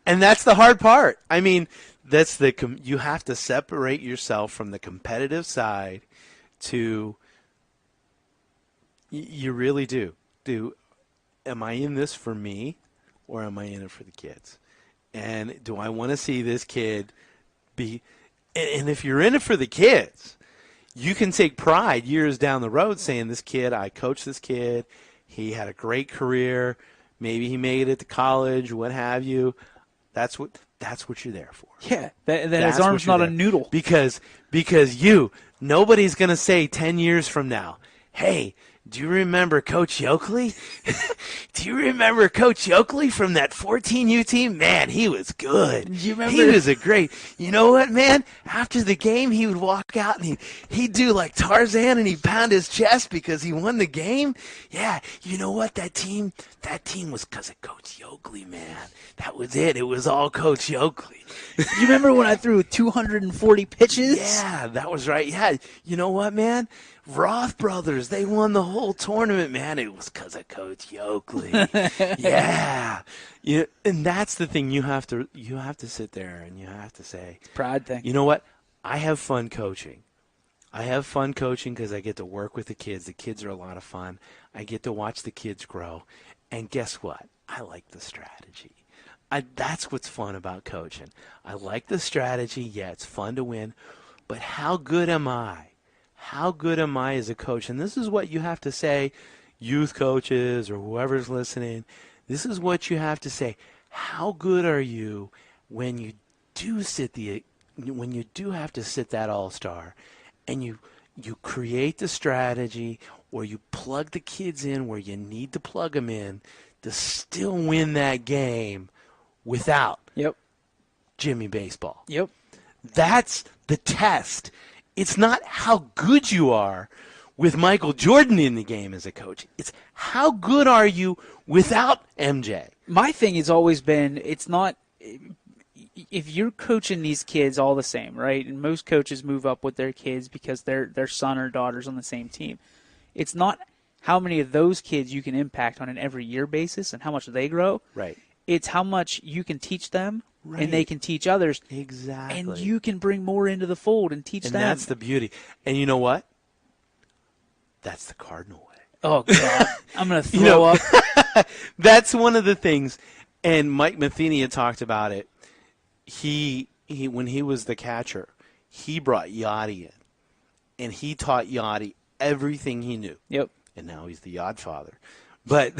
And that's the hard part. I mean, you have to separate yourself from the competitive side to – you really do. Am I in this for me or am I in it for the kids? And do I want to see this kid be – and if you're in it for the kids, you can take pride years down the road saying I coached this kid, he had a great career, maybe he made it to college, what have you. That's what you're there for. Yeah, that his arm's not a noodle. Because nobody's going to say 10 years from now, hey, do you remember Coach Yoakley? Do you remember Coach Yoakley from that 14U team? Man, he was good. You remember? He was a great. You know what, man? After the game, he would walk out and he'd do like Tarzan and he'd pound his chest because he won the game. Yeah, you know what? That team was because of Coach Yoakley, man. That was it. It was all Coach Yoakley. You remember when I threw 240 pitches? Yeah, that was right. Yeah, you know what, man? Roth brothers, they won the whole tournament, man. It was because of Coach Yoakley. Yeah. And that's the thing. You have to sit there and you have to say, pride thing. You know what? I have fun coaching. I have fun coaching because I get to work with the kids. The kids are a lot of fun. I get to watch the kids grow. And guess what? I like the strategy. That's what's fun about coaching. I like the strategy. Yeah, it's fun to win. But how good am I? How good am I as a coach? And this is what you have to say, youth coaches or whoever's listening. This is what you have to say. How good are you when you do have to sit that all-star and you create the strategy or you plug the kids in where you need to plug them in to still win that game without Yep. Jimmy Baseball. Yep. That's the test. It's not how good you are with Michael Jordan in the game as a coach. It's how good are you without MJ. My thing has always been, it's not, if you're coaching these kids all the same, right? And most coaches move up with their kids because their son or daughter's on the same team. It's not how many of those kids you can impact on an every year basis and how much they grow. Right. It's how much you can teach them Right. and they can teach others. Exactly. And you can bring more into the fold and teach them. And that's the beauty. And you know what? That's the Cardinal way. Oh, God. I'm going to throw up. That's one of the things. And Mike Matheny had talked about it. He when he was the catcher, he brought Yachty in. And he taught Yachty everything he knew. Yep. And now he's the Yacht father. But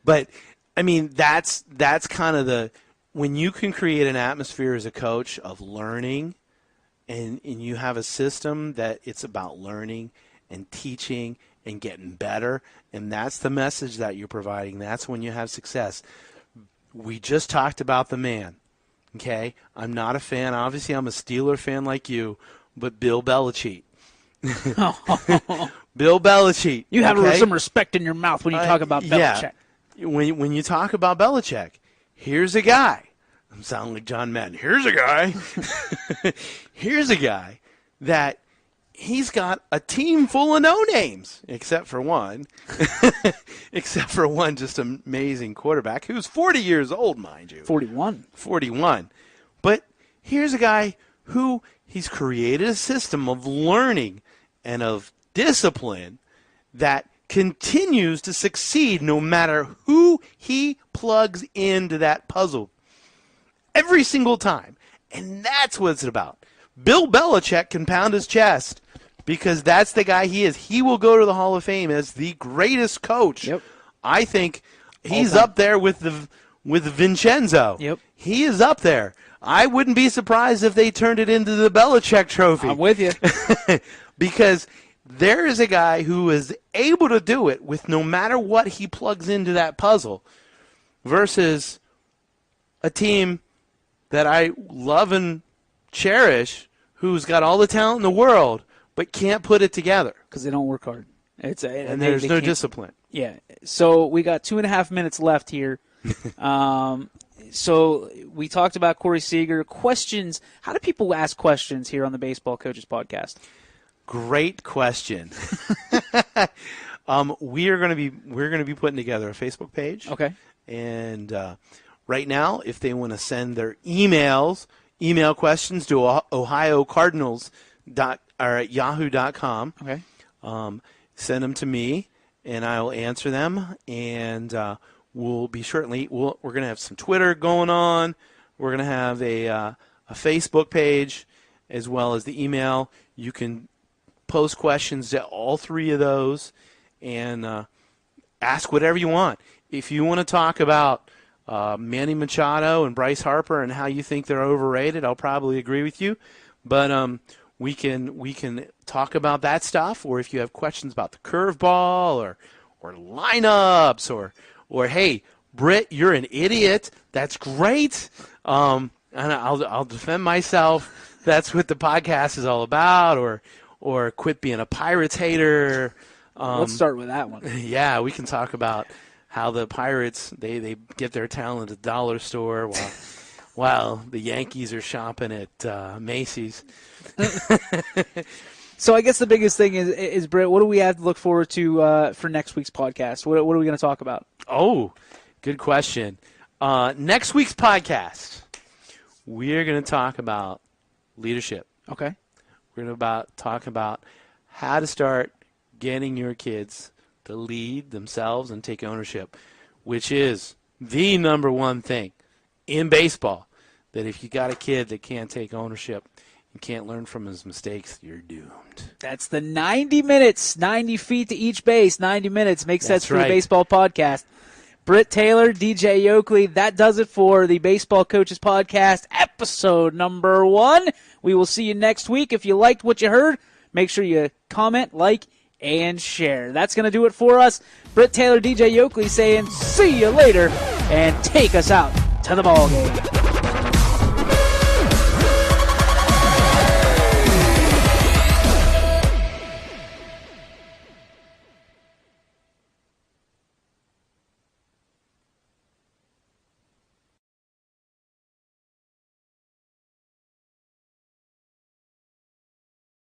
but I mean that's kind of the when you can create an atmosphere as a coach of learning and you have a system that it's about learning and teaching and getting better, and that's the message that you're providing, that's when you have success. We just talked about the man, okay? I'm not a fan. Obviously, I'm a Steeler fan like you, but Bill Belichick. Bill Belichick. You have okay? some respect in your mouth when you talk about Belichick. Yeah. When you talk about Belichick, here's a guy. I'm sounding like John Madden. Here's a guy. Here's a guy that he's got a team full of no-names, except for one. Except for one just amazing quarterback who's 40 years old, mind you. 41. But here's a guy who he's created a system of learning and of discipline that continues to succeed no matter who he plugs into that puzzle every single time. And that's what it's about. Bill Belichick can pound his chest because that's the guy he is. He will go to the Hall of Fame as the greatest coach. Yep. I think he's up there with Vincenzo. Yep. He is up there. I wouldn't be surprised if they turned it into the Belichick Trophy. I'm with you. Because there is a guy who is able to do it with no matter what he plugs into that puzzle versus a team that I love and cherish who's got all the talent in the world but can't put it together. Because they don't work hard. And there's no discipline. Yeah. So we got 2.5 minutes left here. So we talked about Corey Seager. Questions. How do people ask questions here on the Baseball Coaches Podcast? Great question. We're going to be putting together a Facebook page. Okay. And right now, if they want to send their email questions to ohiocardinals@yahoo.com. Okay. Send them to me, and I will answer them. And we're going to have some Twitter going on. We're going to have a Facebook page as well as the email. You can post questions to all three of those and ask whatever you want. If you want to talk about Manny Machado and Bryce Harper and how you think they're overrated, I'll probably agree with you. But we can talk about that stuff. Or if you have questions about the curveball or lineups or hey, Britt, you're an idiot. That's great. And I'll defend myself. That's what the podcast is all about. Or quit being a Pirates hater. Let's start with that one. Yeah, we can talk about how the Pirates they get their talent at the dollar store while the Yankees are shopping at Macy's. So I guess the biggest thing is Britt, what do we have to look forward to for next week's podcast? What are we going to talk about? Oh, good question. Next week's podcast, we're going to talk about leadership. Okay. We're going to talk about how to start getting your kids to lead themselves and take ownership, which is the number one thing in baseball, that if you got a kid that can't take ownership and can't learn from his mistakes, you're doomed. That's the 90 minutes, 90 feet to each base, 90 minutes. Makes sense for right. the Baseball Podcast. Britt Taylor, DJ Oakley, that does it for the Baseball Coaches Podcast, episode number 1. We will see you next week. If you liked what you heard, make sure you comment, like, and share. That's going to do it for us. Britt Taylor, DJ Oakley saying see you later, and take us out. to the ball game.